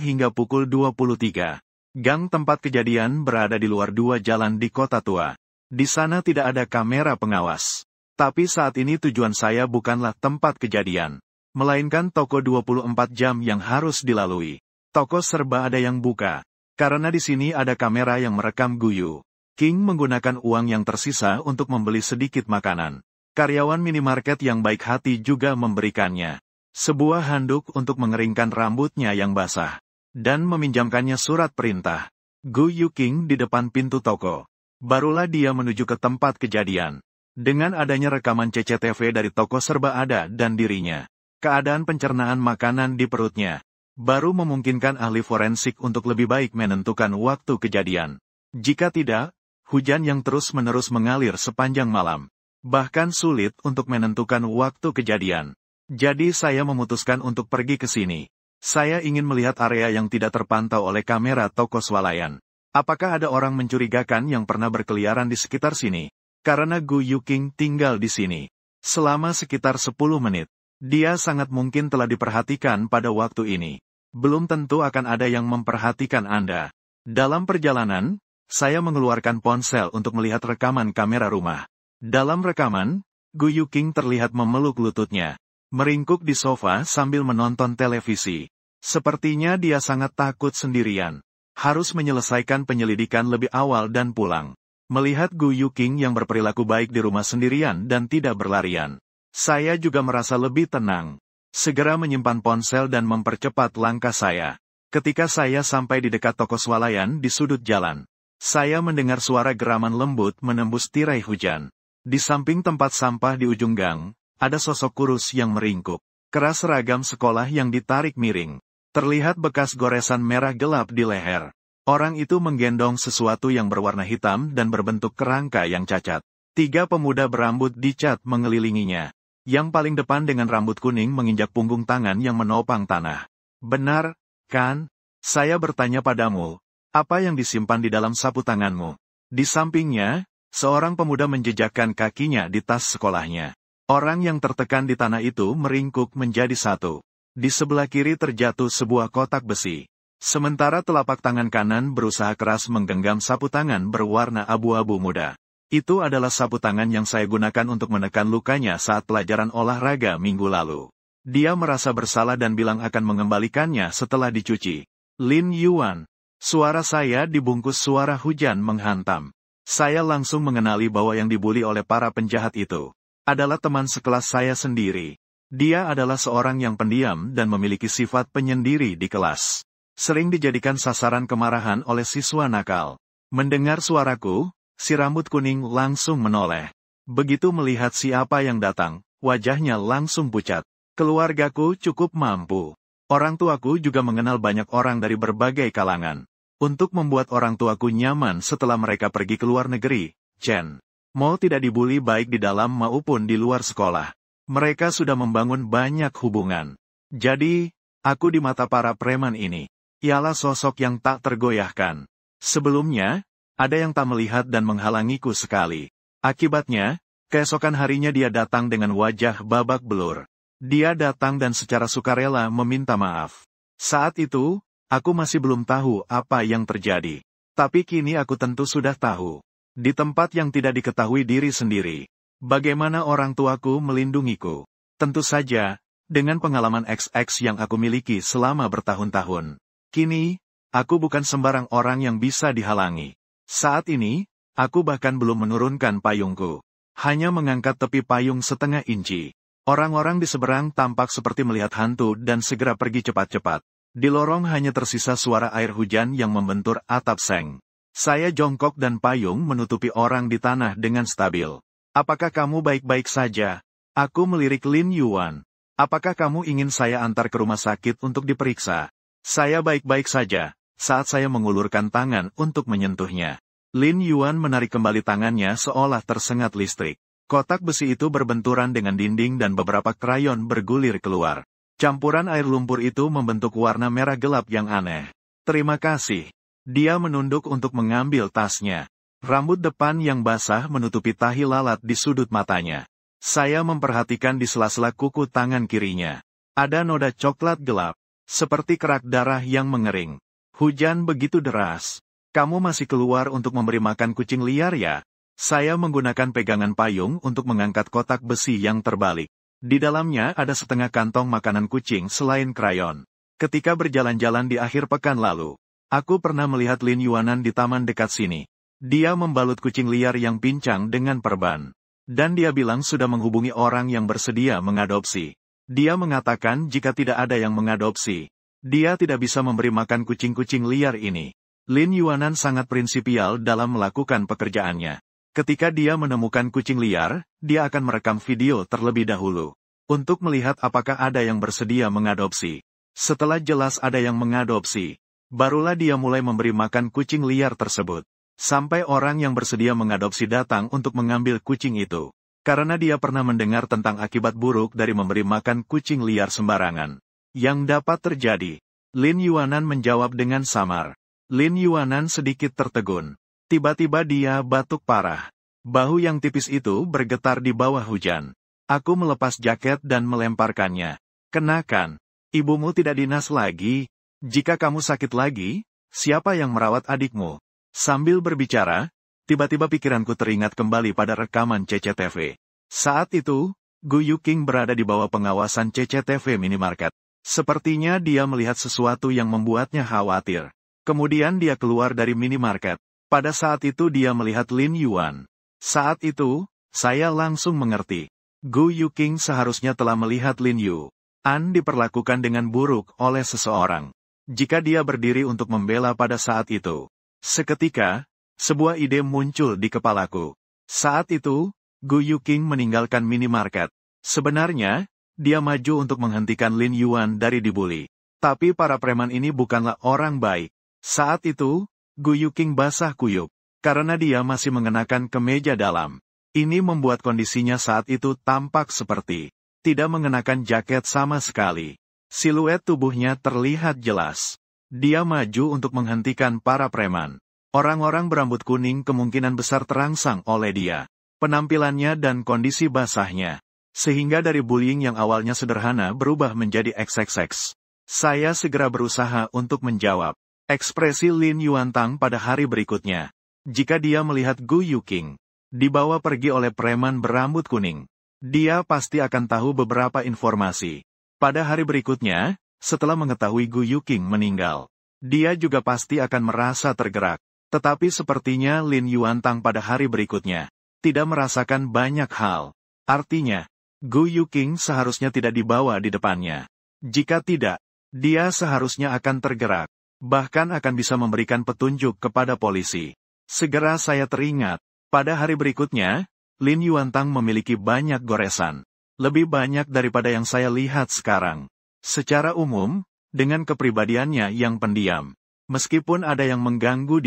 hingga pukul 23. Gang tempat kejadian berada di luar dua jalan di kota tua. Di sana tidak ada kamera pengawas. Tapi saat ini tujuan saya bukanlah tempat kejadian, melainkan toko 24 jam yang harus dilalui. Toko serba ada yang buka, karena di sini ada kamera yang merekam Gu Yuqing menggunakan uang yang tersisa untuk membeli sedikit makanan. Karyawan minimarket yang baik hati juga memberikannya sebuah handuk untuk mengeringkan rambutnya yang basah, dan meminjamkannya surat perintah. Gu Yuqing di depan pintu toko. Barulah dia menuju ke tempat kejadian. Dengan adanya rekaman CCTV dari toko serba ada dan dirinya, keadaan pencernaan makanan di perutnya, baru memungkinkan ahli forensik untuk lebih baik menentukan waktu kejadian. Jika tidak, hujan yang terus-menerus mengalir sepanjang malam, bahkan sulit untuk menentukan waktu kejadian. Jadi saya memutuskan untuk pergi ke sini. Saya ingin melihat area yang tidak terpantau oleh kamera toko swalayan. Apakah ada orang mencurigakan yang pernah berkeliaran di sekitar sini? Karena Gu Yuqing tinggal di sini selama sekitar 10 menit. Dia sangat mungkin telah diperhatikan pada waktu ini. Belum tentu akan ada yang memperhatikan Anda. Dalam perjalanan, saya mengeluarkan ponsel untuk melihat rekaman kamera rumah. Dalam rekaman, Gu Yuqing terlihat memeluk lututnya, meringkuk di sofa sambil menonton televisi. Sepertinya dia sangat takut sendirian. Harus menyelesaikan penyelidikan lebih awal dan pulang. Melihat Gu Yuqing yang berperilaku baik di rumah sendirian dan tidak berlarian, saya juga merasa lebih tenang. Segera menyimpan ponsel dan mempercepat langkah saya. Ketika saya sampai di dekat toko swalayan di sudut jalan, saya mendengar suara geraman lembut menembus tirai hujan. Di samping tempat sampah di ujung gang, ada sosok kurus yang meringkuk. Keras seragam sekolah yang ditarik miring. Terlihat bekas goresan merah gelap di leher. Orang itu menggendong sesuatu yang berwarna hitam dan berbentuk kerangka yang cacat. 3 pemuda berambut dicat mengelilinginya. Yang paling depan dengan rambut kuning menginjak punggung tangan yang menopang tanah. Benar, kan? Saya bertanya padamu, apa yang disimpan di dalam sapu tanganmu? Di sampingnya, seorang pemuda menjejakkan kakinya di tas sekolahnya. Orang yang tertekan di tanah itu meringkuk menjadi satu. Di sebelah kiri terjatuh sebuah kotak besi. Sementara telapak tangan kanan berusaha keras menggenggam sapu tangan berwarna abu-abu muda. Itu adalah sapu tangan yang saya gunakan untuk menekan lukanya saat pelajaran olahraga minggu lalu. Dia merasa bersalah dan bilang akan mengembalikannya setelah dicuci. Lin Yuan. Suara saya dibungkus suara hujan menghantam. Saya langsung mengenali bahwa yang dibuli oleh para penjahat itu adalah teman sekelas saya sendiri. Dia adalah seorang yang pendiam dan memiliki sifat penyendiri di kelas. Sering dijadikan sasaran kemarahan oleh siswa nakal. Mendengar suaraku, si rambut kuning langsung menoleh. Begitu melihat siapa yang datang, wajahnya langsung pucat. Keluargaku cukup mampu. Orang tuaku juga mengenal banyak orang dari berbagai kalangan. Untuk membuat orang tuaku nyaman setelah mereka pergi ke luar negeri, Chen mau tidak dibully baik di dalam maupun di luar sekolah. Mereka sudah membangun banyak hubungan. Jadi, aku di mata para preman ini ialah sosok yang tak tergoyahkan. Sebelumnya, ada yang tak melihat dan menghalangiku sekali. Akibatnya, keesokan harinya dia datang dengan wajah babak belur. Dia datang dan secara sukarela meminta maaf. Saat itu, aku masih belum tahu apa yang terjadi. Tapi kini aku tentu sudah tahu. Di tempat yang tidak diketahui diri sendiri, bagaimana orang tuaku melindungiku. Tentu saja, dengan pengalaman XX yang aku miliki selama bertahun-tahun. Kini, aku bukan sembarang orang yang bisa dihalangi. Saat ini, aku bahkan belum menurunkan payungku. Hanya mengangkat tepi payung setengah inci. Orang-orang di seberang tampak seperti melihat hantu dan segera pergi cepat-cepat. Di lorong hanya tersisa suara air hujan yang membentur atap seng. Saya jongkok dan payung menutupi orang di tanah dengan stabil. Apakah kamu baik-baik saja? Aku melirik Lin Yuan. Apakah kamu ingin saya antar ke rumah sakit untuk diperiksa? Saya baik-baik saja, saat saya mengulurkan tangan untuk menyentuhnya. Lin Yuan menarik kembali tangannya seolah tersengat listrik. Kotak besi itu berbenturan dengan dinding dan beberapa krayon bergulir keluar. Campuran air lumpur itu membentuk warna merah gelap yang aneh. Terima kasih. Dia menunduk untuk mengambil tasnya. Rambut depan yang basah menutupi tahi lalat di sudut matanya. Saya memperhatikan di sela-sela kuku tangan kirinya. Ada noda coklat gelap, seperti kerak darah yang mengering. Hujan begitu deras. Kamu masih keluar untuk memberi makan kucing liar ya? Saya menggunakan pegangan payung untuk mengangkat kotak besi yang terbalik. Di dalamnya ada setengah kantong makanan kucing selain krayon. Ketika berjalan-jalan di akhir pekan lalu, aku pernah melihat Lin Yuanan di taman dekat sini. Dia membalut kucing liar yang pincang dengan perban. Dan dia bilang sudah menghubungi orang yang bersedia mengadopsi. Dia mengatakan jika tidak ada yang mengadopsi, dia tidak bisa memberi makan kucing-kucing liar ini. Lin Yuanan sangat prinsipial dalam melakukan pekerjaannya. Ketika dia menemukan kucing liar, dia akan merekam video terlebih dahulu. Untuk melihat apakah ada yang bersedia mengadopsi. Setelah jelas ada yang mengadopsi, barulah dia mulai memberi makan kucing liar tersebut. Sampai orang yang bersedia mengadopsi datang untuk mengambil kucing itu. Karena dia pernah mendengar tentang akibat buruk dari memberi makan kucing liar sembarangan. Yang dapat terjadi. Lin Yuanan menjawab dengan samar. Lin Yuanan sedikit tertegun. Tiba-tiba dia batuk parah. Bahu yang tipis itu bergetar di bawah hujan. Aku melepas jaket dan melemparkannya. Kenakan. Ibumu tidak dinas lagi. Jika kamu sakit lagi, siapa yang merawat adikmu? Sambil berbicara, tiba-tiba pikiranku teringat kembali pada rekaman CCTV. Saat itu, Gu Yuqing berada di bawah pengawasan CCTV minimarket. Sepertinya dia melihat sesuatu yang membuatnya khawatir. Kemudian dia keluar dari minimarket. Pada saat itu dia melihat Lin Yuan. Saat itu, saya langsung mengerti. Gu Yuqing seharusnya telah melihat Lin Yuan diperlakukan dengan buruk oleh seseorang. Jika dia berdiri untuk membela pada saat itu. Seketika, sebuah ide muncul di kepalaku. Saat itu, Gu Yuqing meninggalkan minimarket. Sebenarnya, dia maju untuk menghentikan Lin Yuan dari dibully. Tapi para preman ini bukanlah orang baik. Saat itu, Gu Yuqing basah kuyup, karena dia masih mengenakan kemeja dalam. Ini membuat kondisinya saat itu tampak seperti tidak mengenakan jaket sama sekali. Siluet tubuhnya terlihat jelas. Dia maju untuk menghentikan para preman. Orang-orang berambut kuning kemungkinan besar terangsang oleh dia, penampilannya dan kondisi basahnya, sehingga dari bullying yang awalnya sederhana berubah menjadi XXX. Saya segera berusaha untuk menjawab. Ekspresi Lin Yuantang pada hari berikutnya. Jika dia melihat Gu Yuqing dibawa pergi oleh preman berambut kuning, dia pasti akan tahu beberapa informasi. Pada hari berikutnya, setelah mengetahui Gu Yuqing meninggal, dia juga pasti akan merasa tergerak. Tetapi sepertinya Lin Yuantang pada hari berikutnya tidak merasakan banyak hal. Artinya, Gu Yuqing seharusnya tidak dibawa di depannya. Jika tidak, dia seharusnya akan tergerak, bahkan akan bisa memberikan petunjuk kepada polisi. Segera saya teringat, pada hari berikutnya, Lin Yuantang memiliki banyak goresan. Lebih banyak daripada yang saya lihat sekarang. Secara umum, dengan kepribadiannya yang pendiam, meskipun ada yang mengganggu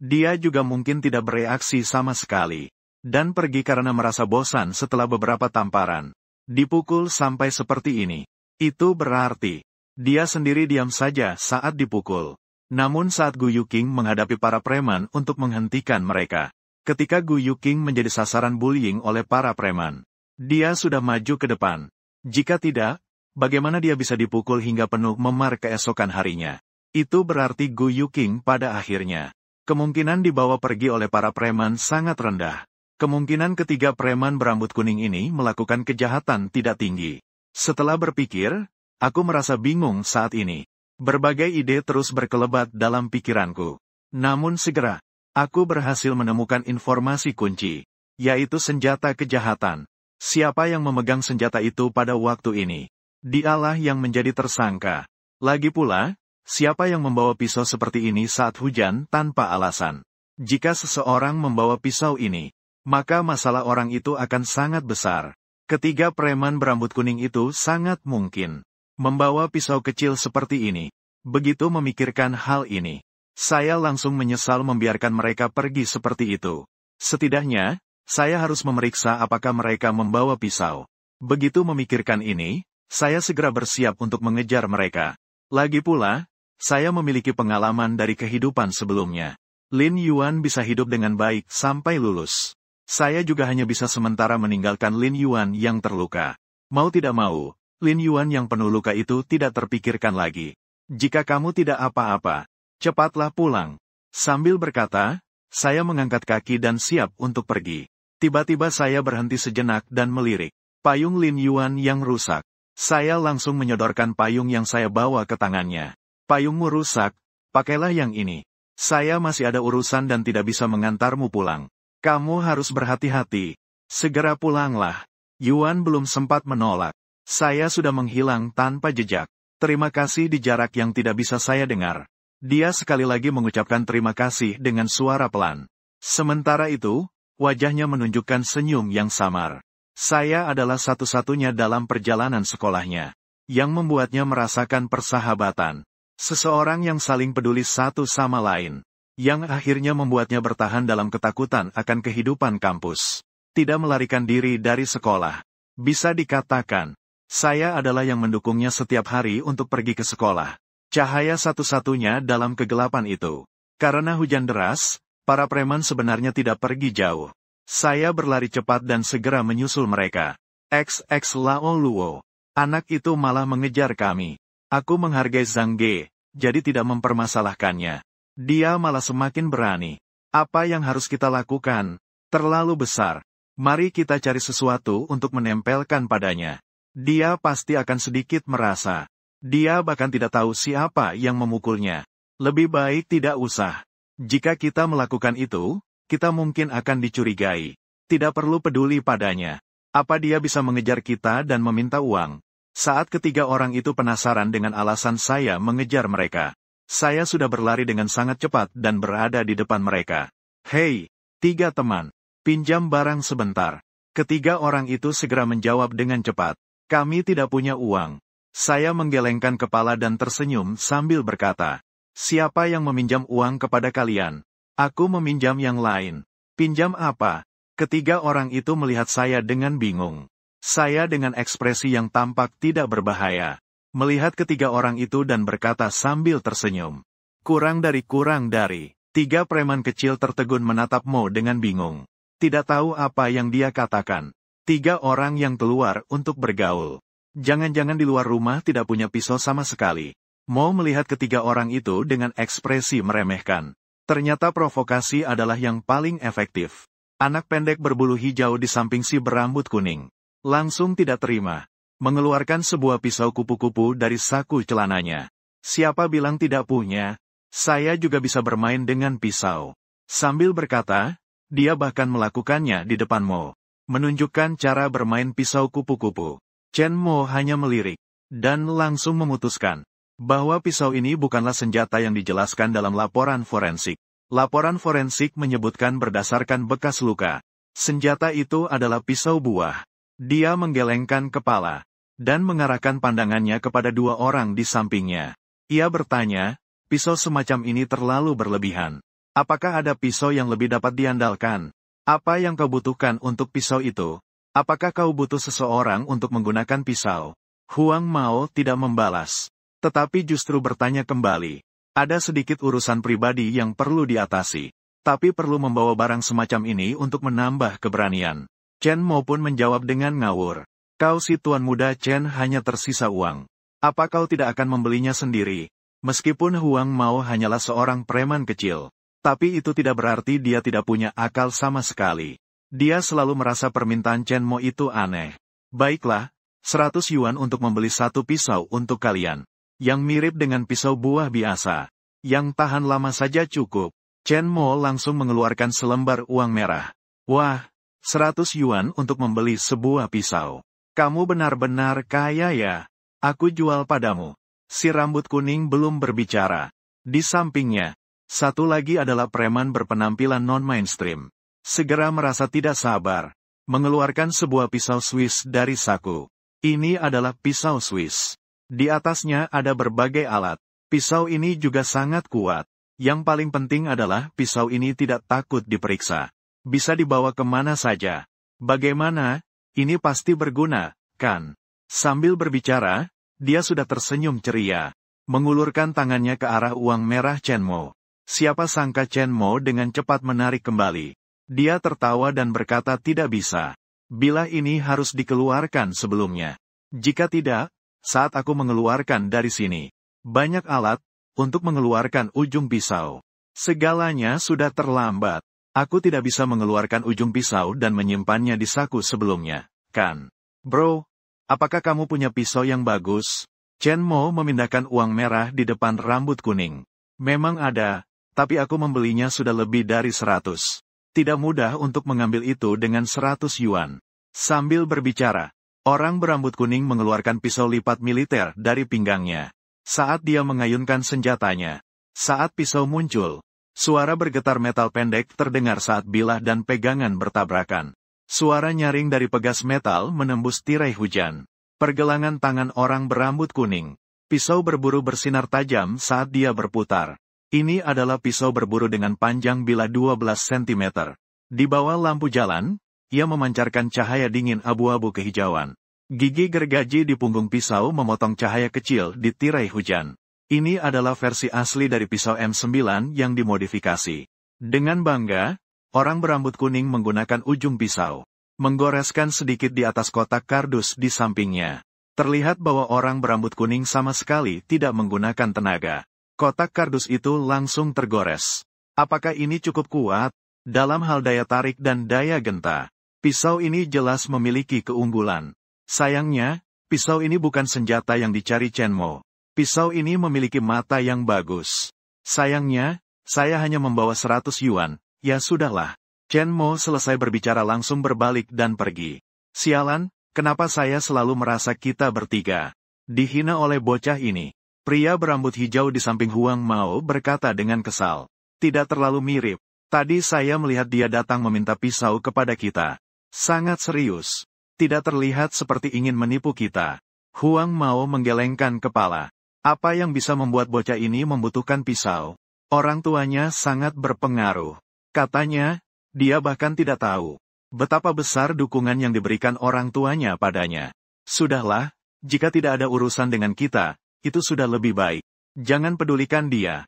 dia juga mungkin tidak bereaksi sama sekali, dan pergi karena merasa bosan setelah beberapa tamparan. Dipukul sampai seperti ini. Itu berarti, dia sendiri diam saja saat dipukul. Namun saat Gu Yuqing menghadapi para preman untuk menghentikan mereka, ketika Gu Yuqing menjadi sasaran bullying oleh para preman, dia sudah maju ke depan. Jika tidak, bagaimana dia bisa dipukul hingga penuh memar keesokan harinya? Itu berarti Gu Yuqing pada akhirnya kemungkinan dibawa pergi oleh para preman sangat rendah. Kemungkinan ketiga preman berambut kuning ini melakukan kejahatan tidak tinggi. Setelah berpikir, aku merasa bingung saat ini. Berbagai ide terus berkelebat dalam pikiranku. Namun segera, aku berhasil menemukan informasi kunci, yaitu senjata kejahatan. Siapa yang memegang senjata itu pada waktu ini? Dialah yang menjadi tersangka. Lagi pula, siapa yang membawa pisau seperti ini saat hujan tanpa alasan? Jika seseorang membawa pisau ini, maka masalah orang itu akan sangat besar. Ketiga preman berambut kuning itu sangat mungkin membawa pisau kecil seperti ini. Begitu memikirkan hal ini, saya langsung menyesal membiarkan mereka pergi seperti itu. Setidaknya, saya harus memeriksa apakah mereka membawa pisau. Begitu memikirkan ini, saya segera bersiap untuk mengejar mereka. Lagi pula, saya memiliki pengalaman dari kehidupan sebelumnya. Lin Yuan bisa hidup dengan baik sampai lulus. Saya juga hanya bisa sementara meninggalkan Lin Yuan yang terluka. Mau tidak mau, Lin Yuan yang penuh luka itu tidak terpikirkan lagi. Jika kamu tidak apa-apa, cepatlah pulang. Sambil berkata, saya mengangkat kaki dan siap untuk pergi. Tiba-tiba saya berhenti sejenak dan melirik payung Lin Yuan yang rusak. Saya langsung menyodorkan payung yang saya bawa ke tangannya. Payungmu rusak, pakailah yang ini. Saya masih ada urusan dan tidak bisa mengantarmu pulang. Kamu harus berhati-hati. Segera pulanglah. Yuan belum sempat menolak. Saya sudah menghilang tanpa jejak. Terima kasih di jarak yang tidak bisa saya dengar. Dia sekali lagi mengucapkan terima kasih dengan suara pelan. Sementara itu, wajahnya menunjukkan senyum yang samar. Saya adalah satu-satunya dalam perjalanan sekolahnya, yang membuatnya merasakan persahabatan. Seseorang yang saling peduli satu sama lain, yang akhirnya membuatnya bertahan dalam ketakutan akan kehidupan kampus. Tidak melarikan diri dari sekolah. Bisa dikatakan, saya adalah yang mendukungnya setiap hari untuk pergi ke sekolah. Cahaya satu-satunya dalam kegelapan itu. Karena hujan deras, para preman sebenarnya tidak pergi jauh. Saya berlari cepat dan segera menyusul mereka. XX Lao Luo. Anak itu malah mengejar kami. Aku menghargai Zhang Ge, jadi tidak mempermasalahkannya. Dia malah semakin berani. Apa yang harus kita lakukan? Terlalu besar. Mari kita cari sesuatu untuk menempelkan padanya. Dia pasti akan sedikit merasa. Dia bahkan tidak tahu siapa yang memukulnya. Lebih baik tidak usah. Jika kita melakukan itu, kita mungkin akan dicurigai. Tidak perlu peduli padanya. Apa dia bisa mengejar kita dan meminta uang? Saat ketiga orang itu penasaran dengan alasan saya mengejar mereka, saya sudah berlari dengan sangat cepat dan berada di depan mereka. Hei, tiga teman, pinjam barang sebentar. Ketiga orang itu segera menjawab dengan cepat. Kami tidak punya uang. Saya menggelengkan kepala dan tersenyum sambil berkata, siapa yang meminjam uang kepada kalian? Aku meminjam yang lain. Pinjam apa? Ketiga orang itu melihat saya dengan bingung. Saya dengan ekspresi yang tampak tidak berbahaya, melihat ketiga orang itu dan berkata sambil tersenyum. Kurang dari. Tiga preman kecil tertegun menatap Mo dengan bingung. Tidak tahu apa yang dia katakan. Tiga orang yang keluar untuk bergaul. Jangan-jangan di luar rumah tidak punya pisau sama sekali. Mo melihat ketiga orang itu dengan ekspresi meremehkan. Ternyata provokasi adalah yang paling efektif. Anak pendek berbulu hijau di samping si berambut kuning langsung tidak terima, mengeluarkan sebuah pisau kupu-kupu dari saku celananya. Siapa bilang tidak punya? Saya juga bisa bermain dengan pisau. Sambil berkata, dia bahkan melakukannya di depan Mo, menunjukkan cara bermain pisau kupu-kupu. Chen Mo hanya melirik, dan langsung memutuskan bahwa pisau ini bukanlah senjata yang dijelaskan dalam laporan forensik. Laporan forensik menyebutkan berdasarkan bekas luka, senjata itu adalah pisau buah. Dia menggelengkan kepala, dan mengarahkan pandangannya kepada dua orang di sampingnya. Ia bertanya, pisau semacam ini terlalu berlebihan. Apakah ada pisau yang lebih dapat diandalkan? Apa yang kau butuhkan untuk pisau itu? Apakah kau butuh seseorang untuk menggunakan pisau? Huang Mao tidak membalas, tetapi justru bertanya kembali. Ada sedikit urusan pribadi yang perlu diatasi, tapi perlu membawa barang semacam ini untuk menambah keberanian. Chen Mo pun menjawab dengan ngawur. Kau si tuan muda Chen hanya tersisa uang. Apa kau tidak akan membelinya sendiri? Meskipun Huang Mao hanyalah seorang preman kecil, tapi itu tidak berarti dia tidak punya akal sama sekali. Dia selalu merasa permintaan Chen Mo itu aneh. Baiklah, 100 yuan untuk membeli satu pisau untuk kalian. Yang mirip dengan pisau buah biasa. Yang tahan lama saja cukup. Chen Mo langsung mengeluarkan selembar uang merah. Wah, 100 yuan untuk membeli sebuah pisau. Kamu benar-benar kaya ya. Aku jual padamu. Si rambut kuning belum berbicara. Di sampingnya, satu lagi adalah preman berpenampilan non-mainstream. Segera merasa tidak sabar, mengeluarkan sebuah pisau Swiss dari saku. Ini adalah pisau Swiss. Di atasnya ada berbagai alat. Pisau ini juga sangat kuat. Yang paling penting adalah pisau ini tidak takut diperiksa. Bisa dibawa kemana saja. Bagaimana? Ini pasti berguna, kan? Sambil berbicara, dia sudah tersenyum ceria, mengulurkan tangannya ke arah uang merah Chen Mo. Siapa sangka Chen Mo dengan cepat menarik kembali. Dia tertawa dan berkata tidak bisa. Bila ini harus dikeluarkan sebelumnya. Jika tidak, saat aku mengeluarkan dari sini, banyak alat untuk mengeluarkan ujung pisau. Segalanya sudah terlambat. Aku tidak bisa mengeluarkan ujung pisau dan menyimpannya di saku sebelumnya, kan? Bro, apakah kamu punya pisau yang bagus? Chen Mo memindahkan uang merah di depan rambut kuning. Memang ada, tapi aku membelinya sudah lebih dari 100. Tidak mudah untuk mengambil itu dengan 100 yuan. Sambil berbicara, orang berambut kuning mengeluarkan pisau lipat militer dari pinggangnya. Saat dia mengayunkan senjatanya, saat pisau muncul, suara bergetar metal pendek terdengar saat bilah dan pegangan bertabrakan. Suara nyaring dari pegas metal menembus tirai hujan. Pergelangan tangan orang berambut kuning. Pisau berburu bersinar tajam saat dia berputar. Ini adalah pisau berburu dengan panjang bilah 12 cm. Di bawah lampu jalan, ia memancarkan cahaya dingin abu-abu kehijauan. Gigi gergaji di punggung pisau memotong cahaya kecil di tirai hujan. Ini adalah versi asli dari pisau M9 yang dimodifikasi. Dengan bangga, orang berambut kuning menggunakan ujung pisau, menggoreskan sedikit di atas kotak kardus di sampingnya. Terlihat bahwa orang berambut kuning sama sekali tidak menggunakan tenaga. Kotak kardus itu langsung tergores. Apakah ini cukup kuat? Dalam hal daya tarik dan daya genta, pisau ini jelas memiliki keunggulan. Sayangnya, pisau ini bukan senjata yang dicari Chen Mo. Pisau ini memiliki mata yang bagus. Sayangnya, saya hanya membawa 100 yuan. Ya sudahlah. Chen Mo selesai berbicara langsung berbalik dan pergi. Sialan, kenapa saya selalu merasa kita bertiga dihina oleh bocah ini? Pria berambut hijau di samping Huang Mao berkata dengan kesal. Tidak terlalu mirip. Tadi saya melihat dia datang meminta pisau kepada kita. Sangat serius. Tidak terlihat seperti ingin menipu kita. Huang Mao menggelengkan kepala. Apa yang bisa membuat bocah ini membutuhkan pisau? Orang tuanya sangat berpengaruh. Katanya, dia bahkan tidak tahu Betapa besar dukungan yang diberikan orang tuanya padanya. Sudahlah, jika tidak ada urusan dengan kita, itu sudah lebih baik. Jangan pedulikan dia.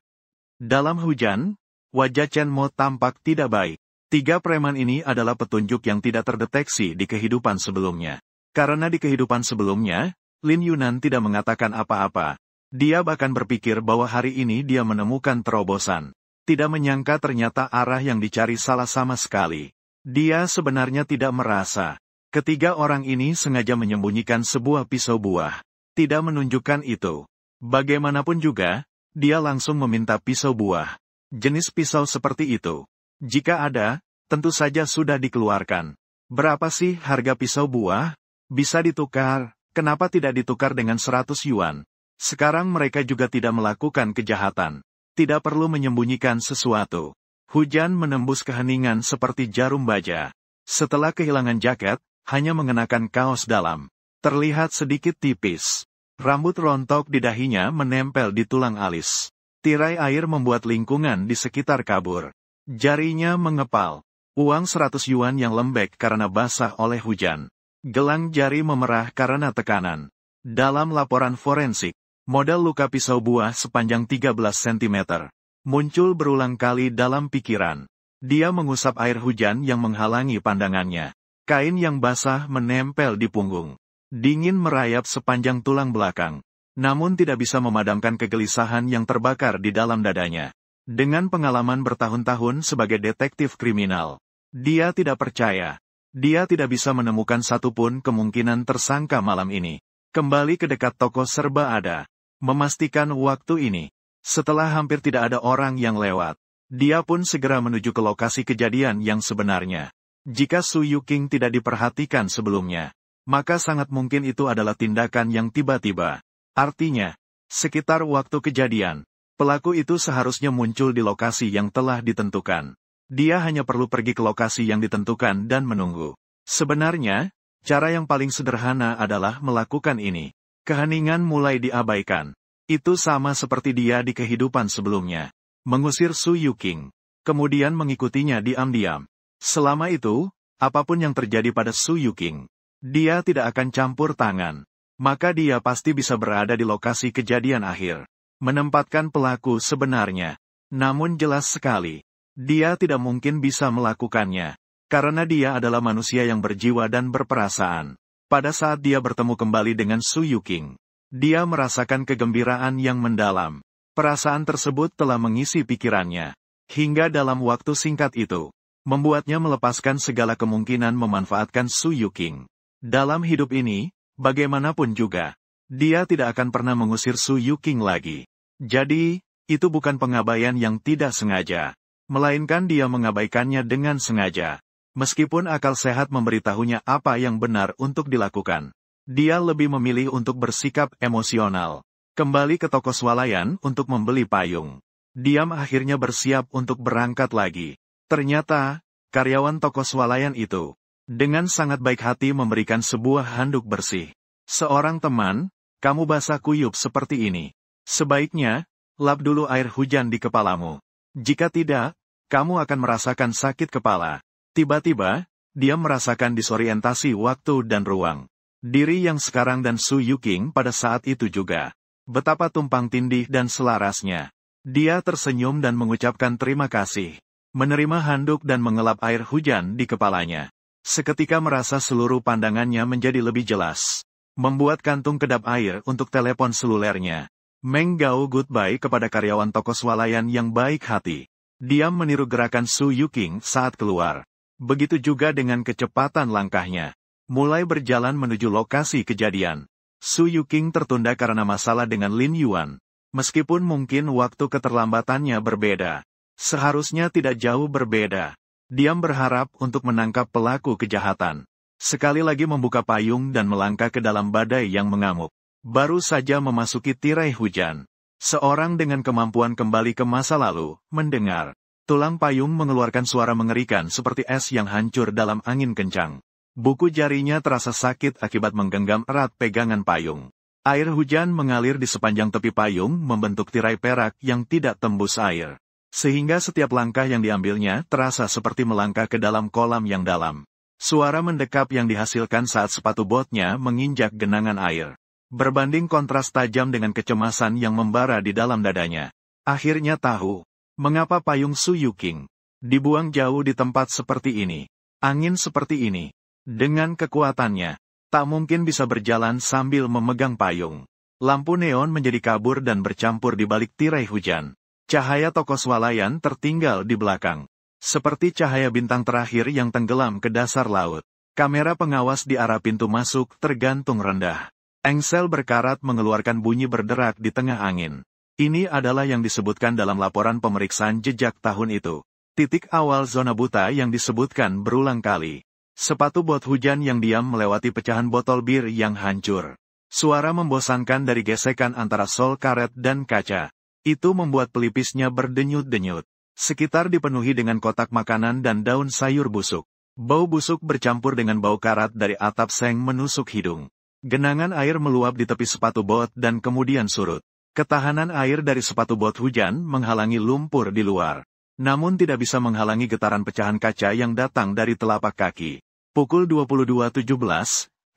Dalam hujan, wajah Chen Mo tampak tidak baik. 3 preman ini adalah petunjuk yang tidak terdeteksi di kehidupan sebelumnya. Karena di kehidupan sebelumnya, Lin Yunan tidak mengatakan apa-apa. Dia bahkan berpikir bahwa hari ini dia menemukan terobosan. Tidak menyangka ternyata arah yang dicari salah sama sekali. Dia sebenarnya tidak merasa. Ketiga orang ini sengaja menyembunyikan sebuah pisau buah. Tidak menunjukkan itu. Bagaimanapun juga, dia langsung meminta pisau buah. Jenis pisau seperti itu, jika ada, tentu saja sudah dikeluarkan. Berapa sih harga pisau buah? Bisa ditukar, kenapa tidak ditukar dengan 100 yuan? Sekarang mereka juga tidak melakukan kejahatan. Tidak perlu menyembunyikan sesuatu. Hujan menembus keheningan seperti jarum baja. Setelah kehilangan jaket, hanya mengenakan kaos dalam. Terlihat sedikit tipis. Rambut rontok di dahinya menempel di tulang alis. Tirai air membuat lingkungan di sekitar kabur. Jarinya mengepal. Uang 100 yuan yang lembek karena basah oleh hujan. Gelang jari memerah karena tekanan. Dalam laporan forensik, model luka pisau buah sepanjang 13 cm. Muncul berulang kali dalam pikiran. Dia mengusap air hujan yang menghalangi pandangannya. Kain yang basah menempel di punggung. Dingin merayap sepanjang tulang belakang. Namun tidak bisa memadamkan kegelisahan yang terbakar di dalam dadanya. Dengan pengalaman bertahun-tahun sebagai detektif kriminal, dia tidak percaya. Dia tidak bisa menemukan satupun kemungkinan tersangka malam ini. Kembali ke dekat toko serba ada. Memastikan waktu ini. Setelah hampir tidak ada orang yang lewat, dia pun segera menuju ke lokasi kejadian yang sebenarnya. Jika Su Yuking tidak diperhatikan sebelumnya, maka sangat mungkin itu adalah tindakan yang tiba-tiba. Artinya, sekitar waktu kejadian, pelaku itu seharusnya muncul di lokasi yang telah ditentukan. Dia hanya perlu pergi ke lokasi yang ditentukan dan menunggu. Sebenarnya, cara yang paling sederhana adalah melakukan ini. Keheningan mulai diabaikan. Itu sama seperti dia di kehidupan sebelumnya. Mengusir Su Yuking, kemudian mengikutinya diam-diam. Selama itu, apapun yang terjadi pada Su Yuking, dia tidak akan campur tangan. Maka dia pasti bisa berada di lokasi kejadian akhir. Menempatkan pelaku sebenarnya. Namun jelas sekali, dia tidak mungkin bisa melakukannya. Karena dia adalah manusia yang berjiwa dan berperasaan. Pada saat dia bertemu kembali dengan Su Yuking, dia merasakan kegembiraan yang mendalam. Perasaan tersebut telah mengisi pikirannya. Hingga dalam waktu singkat itu, membuatnya melepaskan segala kemungkinan memanfaatkan Su Yuking. Dalam hidup ini, bagaimanapun juga, dia tidak akan pernah mengusir Su Yuking lagi. Jadi, itu bukan pengabaian yang tidak sengaja. Melainkan dia mengabaikannya dengan sengaja. Meskipun akal sehat memberitahunya apa yang benar untuk dilakukan, dia lebih memilih untuk bersikap emosional. Kembali ke toko swalayan untuk membeli payung. Diam akhirnya bersiap untuk berangkat lagi. Ternyata, karyawan toko swalayan itu, dengan sangat baik hati memberikan sebuah handuk bersih. Seorang teman, kamu basah kuyup seperti ini. Sebaiknya, lap dulu air hujan di kepalamu. Jika tidak, kamu akan merasakan sakit kepala. Tiba-tiba, dia merasakan disorientasi waktu dan ruang. Diri yang sekarang dan Su Yuking pada saat itu juga. Betapa tumpang tindih dan selarasnya. Dia tersenyum dan mengucapkan terima kasih. Menerima handuk dan mengelap air hujan di kepalanya. Seketika merasa seluruh pandangannya menjadi lebih jelas. Membuat kantung kedap air untuk telepon selulernya. Meng Gao goodbye kepada karyawan toko swalayan yang baik hati. Diam meniru gerakan Su Yuking saat keluar. Begitu juga dengan kecepatan langkahnya. Mulai berjalan menuju lokasi kejadian. Su Yuking tertunda karena masalah dengan Lin Yuan. Meskipun mungkin waktu keterlambatannya berbeda. Seharusnya tidak jauh berbeda. Diam berharap untuk menangkap pelaku kejahatan. Sekali lagi membuka payung dan melangkah ke dalam badai yang mengamuk. Baru saja memasuki tirai hujan. Seorang dengan kemampuan kembali ke masa lalu, mendengar. Tulang payung mengeluarkan suara mengerikan seperti es yang hancur dalam angin kencang. Buku jarinya terasa sakit akibat menggenggam erat pegangan payung. Air hujan mengalir di sepanjang tepi payung membentuk tirai perak yang tidak tembus air. Sehingga setiap langkah yang diambilnya terasa seperti melangkah ke dalam kolam yang dalam. Suara mendekap yang dihasilkan saat sepatu botnya menginjak genangan air. Berbanding kontras tajam dengan kecemasan yang membara di dalam dadanya. Akhirnya tahu, mengapa payung Su Yuking dibuang jauh di tempat seperti ini. Angin seperti ini, dengan kekuatannya, tak mungkin bisa berjalan sambil memegang payung. Lampu neon menjadi kabur dan bercampur di balik tirai hujan. Cahaya toko swalayan tertinggal di belakang. Seperti cahaya bintang terakhir yang tenggelam ke dasar laut. Kamera pengawas di arah pintu masuk tergantung rendah. Engsel berkarat mengeluarkan bunyi berderak di tengah angin. Ini adalah yang disebutkan dalam laporan pemeriksaan jejak tahun itu. Titik awal zona buta yang disebutkan berulang kali. Sepatu bot hujan yang diam melewati pecahan botol bir yang hancur. Suara membosankan dari gesekan antara sol karet dan kaca. Itu membuat pelipisnya berdenyut-denyut. Sekitar dipenuhi dengan kotak makanan dan daun sayur busuk. Bau busuk bercampur dengan bau karat dari atap seng menusuk hidung. Genangan air meluap di tepi sepatu bot dan kemudian surut. Ketahanan air dari sepatu bot hujan menghalangi lumpur di luar. Namun tidak bisa menghalangi getaran pecahan kaca yang datang dari telapak kaki. Pukul 22.17,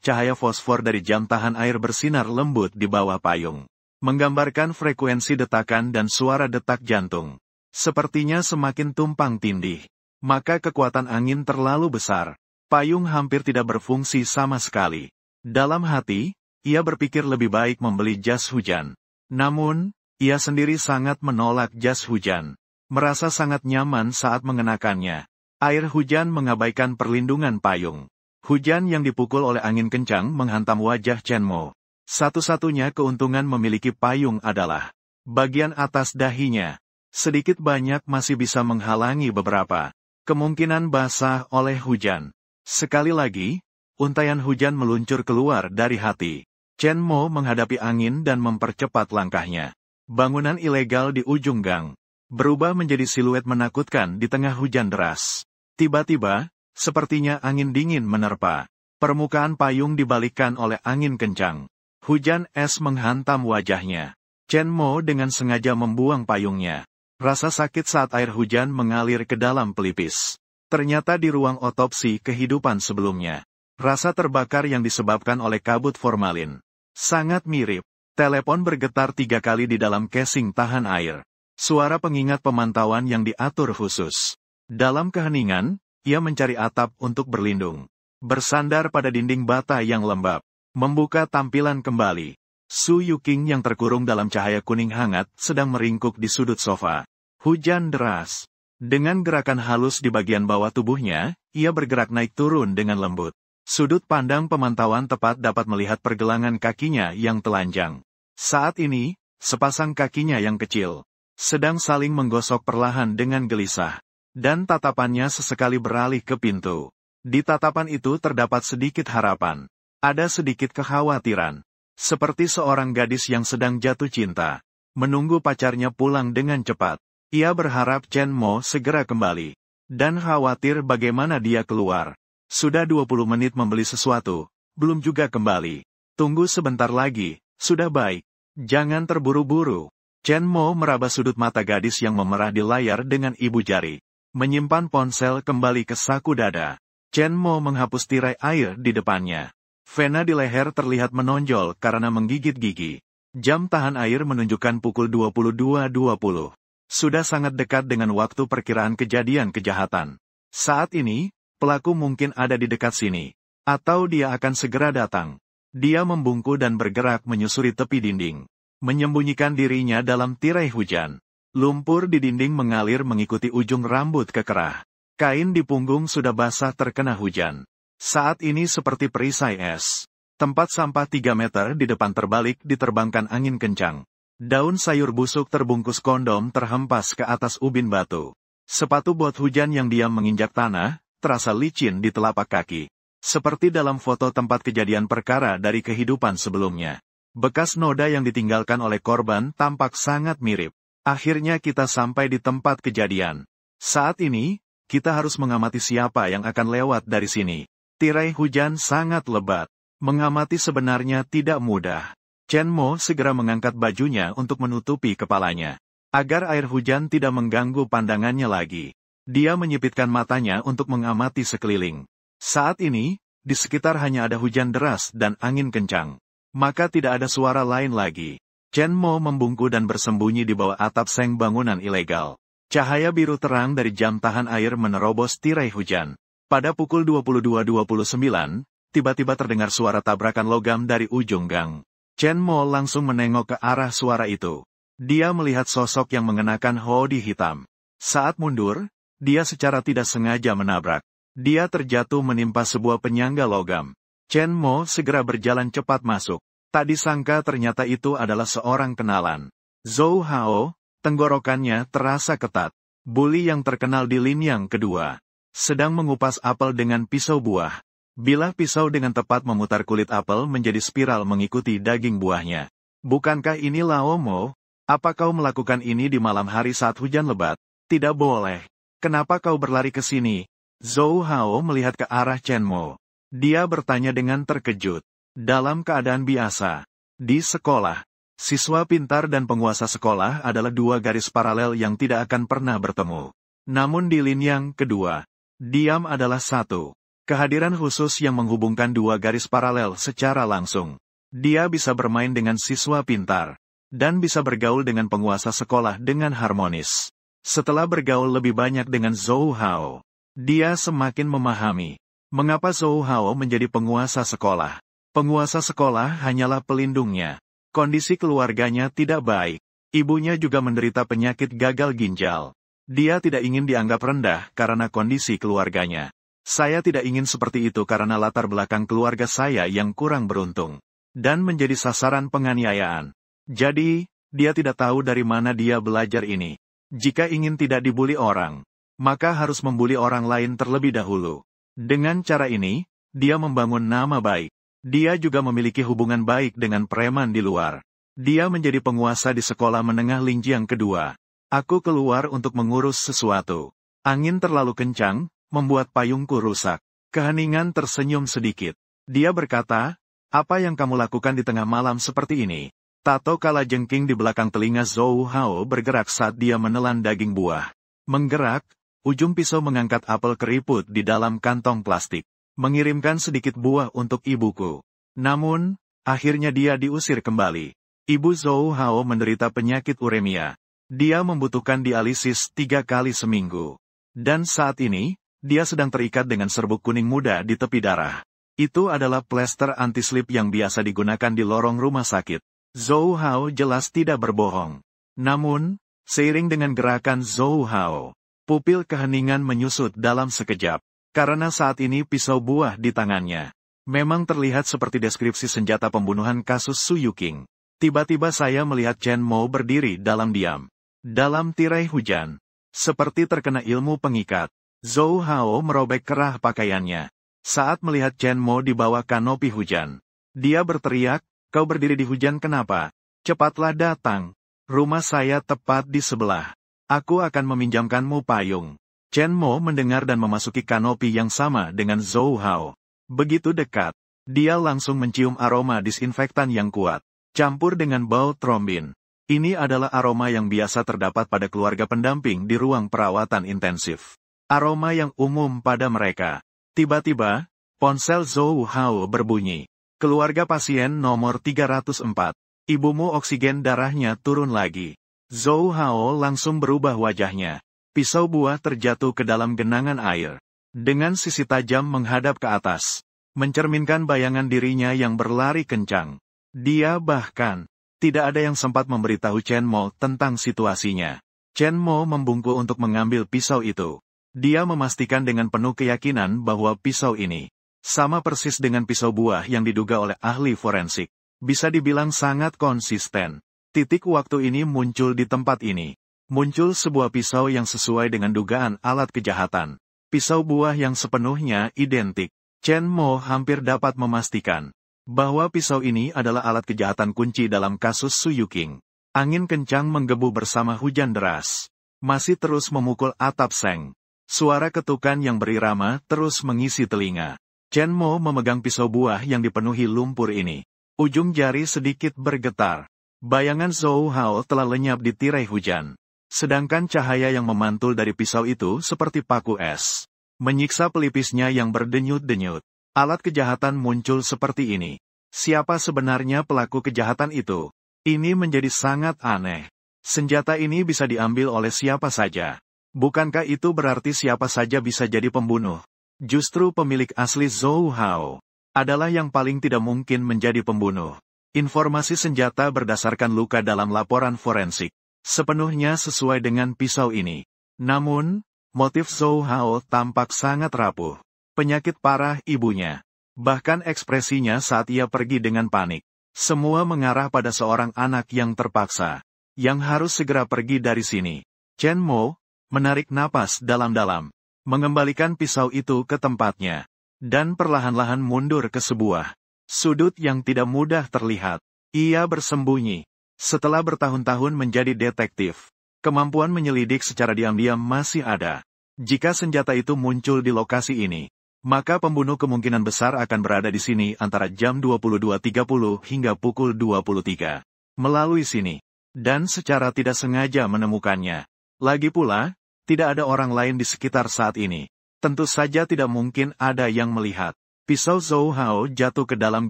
cahaya fosfor dari jam tahan air bersinar lembut di bawah payung. Menggambarkan frekuensi detakan dan suara detak jantung. Sepertinya semakin tumpang tindih. Maka kekuatan angin terlalu besar. Payung hampir tidak berfungsi sama sekali. Dalam hati, ia berpikir lebih baik membeli jas hujan. Namun, ia sendiri sangat menolak jas hujan. Merasa sangat nyaman saat mengenakannya. Air hujan mengabaikan perlindungan payung. Hujan yang dipukul oleh angin kencang menghantam wajah Chen Mo. Satu-satunya keuntungan memiliki payung adalah bagian atas dahinya. Sedikit banyak masih bisa menghalangi beberapa kemungkinan basah oleh hujan. Sekali lagi, untaian hujan meluncur keluar dari hati. Chen Mo menghadapi angin dan mempercepat langkahnya. Bangunan ilegal di ujung gang berubah menjadi siluet menakutkan di tengah hujan deras. Tiba-tiba, sepertinya angin dingin menerpa. Permukaan payung dibalikkan oleh angin kencang. Hujan es menghantam wajahnya. Chen Mo dengan sengaja membuang payungnya. Rasa sakit saat air hujan mengalir ke dalam pelipis. Ternyata di ruang otopsi kehidupan sebelumnya. Rasa terbakar yang disebabkan oleh kabut formalin. Sangat mirip. Telepon bergetar 3 kali di dalam casing tahan air. Suara pengingat pemantauan yang diatur khusus. Dalam keheningan, ia mencari atap untuk berlindung. Bersandar pada dinding bata yang lembab. Membuka tampilan kembali. Su Yuking yang terkurung dalam cahaya kuning hangat sedang meringkuk di sudut sofa. Hujan deras. Dengan gerakan halus di bagian bawah tubuhnya, ia bergerak naik turun dengan lembut. Sudut pandang pemantauan tepat dapat melihat pergelangan kakinya yang telanjang. Saat ini, sepasang kakinya yang kecil sedang saling menggosok perlahan dengan gelisah. Dan tatapannya sesekali beralih ke pintu. Di tatapan itu terdapat sedikit harapan. Ada sedikit kekhawatiran. Seperti seorang gadis yang sedang jatuh cinta. Menunggu pacarnya pulang dengan cepat. Ia berharap Chen Mo segera kembali. Dan khawatir bagaimana dia keluar. Sudah 20 menit membeli sesuatu, belum juga kembali. Tunggu sebentar lagi, sudah baik. Jangan terburu-buru. Chen Mo meraba sudut mata gadis yang memerah di layar dengan ibu jari. Menyimpan ponsel kembali ke saku dada. Chen Mo menghapus tirai air di depannya. Vena di leher terlihat menonjol karena menggigit gigi. Jam tahan air menunjukkan pukul 22.20. Sudah sangat dekat dengan waktu perkiraan kejadian kejahatan. Saat ini, pelaku mungkin ada di dekat sini. Atau dia akan segera datang. Dia membungkuk dan bergerak menyusuri tepi dinding. Menyembunyikan dirinya dalam tirai hujan. Lumpur di dinding mengalir mengikuti ujung rambut kekerah. Kain di punggung sudah basah terkena hujan. Saat ini seperti perisai es. Tempat sampah 3 meter di depan terbalik diterbangkan angin kencang. Daun sayur busuk terbungkus kondom terhempas ke atas ubin batu. Sepatu bot hujan yang diam menginjak tanah, terasa licin di telapak kaki. Seperti dalam foto tempat kejadian perkara dari kehidupan sebelumnya. Bekas noda yang ditinggalkan oleh korban tampak sangat mirip. Akhirnya kita sampai di tempat kejadian. Saat ini, kita harus mengamati siapa yang akan lewat dari sini. Tirai hujan sangat lebat. Mengamati sebenarnya tidak mudah. Chen Mo segera mengangkat bajunya untuk menutupi kepalanya. Agar air hujan tidak mengganggu pandangannya lagi. Dia menyipitkan matanya untuk mengamati sekeliling. Saat ini, di sekitar hanya ada hujan deras dan angin kencang. Maka tidak ada suara lain lagi. Chen Mo membungkuk dan bersembunyi di bawah atap seng bangunan ilegal. Cahaya biru terang dari jam tahan air menerobos tirai hujan. Pada pukul 22.29, tiba-tiba terdengar suara tabrakan logam dari ujung gang. Chen Mo langsung menengok ke arah suara itu. Dia melihat sosok yang mengenakan hoodie hitam. Saat mundur, dia secara tidak sengaja menabrak. Dia terjatuh menimpa sebuah penyangga logam. Chen Mo segera berjalan cepat masuk. Tak disangka ternyata itu adalah seorang kenalan. Zhou Hao, tenggorokannya terasa ketat. Bully yang terkenal di Linyang kedua. Sedang mengupas apel dengan pisau buah. Bilah pisau dengan tepat memutar kulit apel menjadi spiral mengikuti daging buahnya. Bukankah ini Lao Mo? Apa kau melakukan ini di malam hari saat hujan lebat? Tidak boleh. Kenapa kau berlari ke sini? Zhou Hao melihat ke arah Chen Mo. Dia bertanya dengan terkejut. Dalam keadaan biasa, di sekolah, siswa pintar dan penguasa sekolah adalah dua garis paralel yang tidak akan pernah bertemu. Namun di Linyang kedua, diam adalah satu. Kehadiran khusus yang menghubungkan dua garis paralel secara langsung. Dia bisa bermain dengan siswa pintar, dan bisa bergaul dengan penguasa sekolah dengan harmonis. Setelah bergaul lebih banyak dengan Zhou Hao, dia semakin memahami mengapa Zhou Hao menjadi penguasa sekolah. Penguasa sekolah hanyalah pelindungnya. Kondisi keluarganya tidak baik. Ibunya juga menderita penyakit gagal ginjal. Dia tidak ingin dianggap rendah karena kondisi keluarganya. Saya tidak ingin seperti itu karena latar belakang keluarga saya yang kurang beruntung. Dan menjadi sasaran penganiayaan. Jadi, dia tidak tahu dari mana dia belajar ini. Jika ingin tidak dibuli orang, maka harus membuli orang lain terlebih dahulu. Dengan cara ini, dia membangun nama baik. Dia juga memiliki hubungan baik dengan preman di luar. Dia menjadi penguasa di sekolah menengah Linyang kedua. Aku keluar untuk mengurus sesuatu. Angin terlalu kencang, membuat payungku rusak. Keheningan tersenyum sedikit. Dia berkata, apa yang kamu lakukan di tengah malam seperti ini? Tato kalajengking di belakang telinga Zhou Hao bergerak saat dia menelan daging buah. Menggerak, ujung pisau mengangkat apel keriput di dalam kantong plastik. Mengirimkan sedikit buah untuk ibuku. Namun, akhirnya dia diusir kembali. Ibu Zhou Hao menderita penyakit uremia. Dia membutuhkan dialisis 3 kali seminggu. Dan saat ini, dia sedang terikat dengan serbuk kuning muda di tepi darah. Itu adalah plester anti-slip yang biasa digunakan di lorong rumah sakit. Zhou Hao jelas tidak berbohong. Namun, seiring dengan gerakan Zhou Hao, pupil keheningan menyusut dalam sekejap. Karena saat ini pisau buah di tangannya. Memang terlihat seperti deskripsi senjata pembunuhan kasus Su Yuqing. Tiba-tiba saya melihat Chen Mo berdiri dalam diam. Dalam tirai hujan. Seperti terkena ilmu pengikat. Zhou Hao merobek kerah pakaiannya. Saat melihat Chen Mo di bawah kanopi hujan. Dia berteriak, kau berdiri di hujan kenapa? Cepatlah datang. Rumah saya tepat di sebelah. Aku akan meminjamkanmu payung. Chen Mo mendengar dan memasuki kanopi yang sama dengan Zhou Hao. Begitu dekat, dia langsung mencium aroma disinfektan yang kuat, campur dengan bau trombin. Ini adalah aroma yang biasa terdapat pada keluarga pendamping di ruang perawatan intensif. Aroma yang umum pada mereka. Tiba-tiba, ponsel Zhou Hao berbunyi. Keluarga pasien nomor 304. Ibumu oksigen darahnya turun lagi. Zhou Hao langsung berubah wajahnya. Pisau buah terjatuh ke dalam genangan air. Dengan sisi tajam menghadap ke atas. Mencerminkan bayangan dirinya yang berlari kencang. Dia bahkan tidak ada yang sempat memberitahu Chen Mo tentang situasinya. Chen Mo membungkuk untuk mengambil pisau itu. Dia memastikan dengan penuh keyakinan bahwa pisau ini sama persis dengan pisau buah yang diduga oleh ahli forensik. Bisa dibilang sangat konsisten. Titik waktu ini muncul di tempat ini. Muncul sebuah pisau yang sesuai dengan dugaan alat kejahatan. Pisau buah yang sepenuhnya identik. Chen Mo hampir dapat memastikan bahwa pisau ini adalah alat kejahatan kunci dalam kasus Su Yuqing. Angin kencang menggebu bersama hujan deras. Masih terus memukul atap seng. Suara ketukan yang berirama terus mengisi telinga. Chen Mo memegang pisau buah yang dipenuhi lumpur ini. Ujung jari sedikit bergetar. Bayangan Zhou Hao telah lenyap di tirai hujan. Sedangkan cahaya yang memantul dari pisau itu seperti paku es. menyiksa pelipisnya yang berdenyut-denyut. Alat kejahatan muncul seperti ini. Siapa sebenarnya pelaku kejahatan itu? Ini menjadi sangat aneh. Senjata ini bisa diambil oleh siapa saja. Bukankah itu berarti siapa saja bisa jadi pembunuh? Justru pemilik asli Zhou Hao adalah yang paling tidak mungkin menjadi pembunuh. Informasi senjata berdasarkan luka dalam laporan forensik sepenuhnya sesuai dengan pisau ini. Namun, motif Zhou Hao tampak sangat rapuh. Penyakit parah ibunya. Bahkan ekspresinya saat ia pergi dengan panik. Semua mengarah pada seorang anak yang terpaksa, yang harus segera pergi dari sini. Chen Mo menarik napas dalam-dalam, mengembalikan pisau itu ke tempatnya, dan perlahan-lahan mundur ke sebuah sudut yang tidak mudah terlihat. Ia bersembunyi. Setelah bertahun-tahun menjadi detektif, kemampuan menyelidik secara diam-diam masih ada. Jika senjata itu muncul di lokasi ini, maka pembunuh kemungkinan besar akan berada di sini antara jam 22.30 hingga pukul 23. Melalui sini, dan secara tidak sengaja menemukannya. Lagi pula, tidak ada orang lain di sekitar saat ini. Tentu saja tidak mungkin ada yang melihat. Pisau Zhou Hao jatuh ke dalam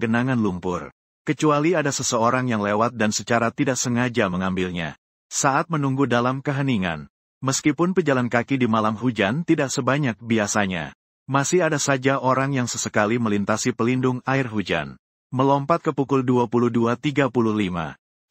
genangan lumpur. Kecuali ada seseorang yang lewat dan secara tidak sengaja mengambilnya. Saat menunggu dalam keheningan, meskipun pejalan kaki di malam hujan tidak sebanyak biasanya, masih ada saja orang yang sesekali melintasi pelindung air hujan. Melompat ke pukul 22.35.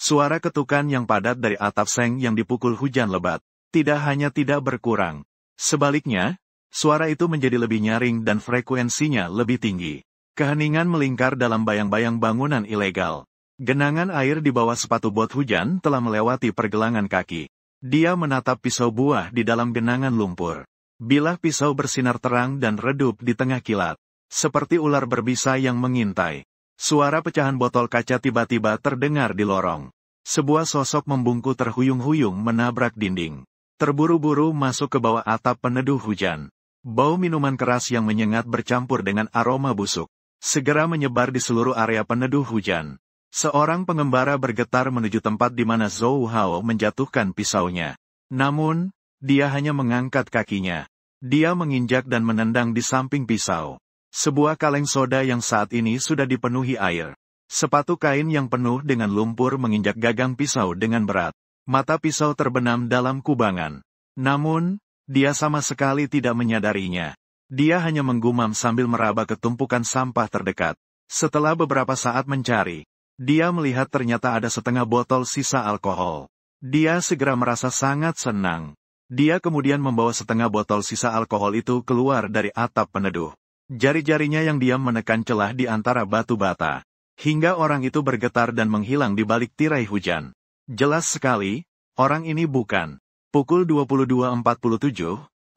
Suara ketukan yang padat dari atap seng yang dipukul hujan lebat tidak hanya tidak berkurang. Sebaliknya, suara itu menjadi lebih nyaring dan frekuensinya lebih tinggi. Keheningan melingkar dalam bayang-bayang bangunan ilegal. Genangan air di bawah sepatu bot hujan telah melewati pergelangan kaki. Dia menatap pisau buah di dalam genangan lumpur. Bilah pisau bersinar terang dan redup di tengah kilat. Seperti ular berbisa yang mengintai. Suara pecahan botol kaca tiba-tiba terdengar di lorong. Sebuah sosok membungkuk terhuyung-huyung menabrak dinding. Terburu-buru masuk ke bawah atap peneduh hujan. Bau minuman keras yang menyengat bercampur dengan aroma busuk segera menyebar di seluruh area peneduh hujan. Seorang pengembara bergetar menuju tempat di mana Zhou Hao menjatuhkan pisaunya. Namun, dia hanya mengangkat kakinya. Dia menginjak dan menendang di samping pisau. Sebuah kaleng soda yang saat ini sudah dipenuhi air. Sepatu kain yang penuh dengan lumpur menginjak gagang pisau dengan berat. Mata pisau terbenam dalam kubangan. Namun, dia sama sekali tidak menyadarinya. Dia hanya menggumam sambil meraba ke tumpukan sampah terdekat. Setelah beberapa saat mencari, dia melihat ternyata ada setengah botol sisa alkohol. Dia segera merasa sangat senang. Dia kemudian membawa setengah botol sisa alkohol itu keluar dari atap peneduh. Jari-jarinya yang diam menekan celah di antara batu bata. Hingga orang itu bergetar dan menghilang di balik tirai hujan. Jelas sekali, orang ini bukan. Pukul 22.47,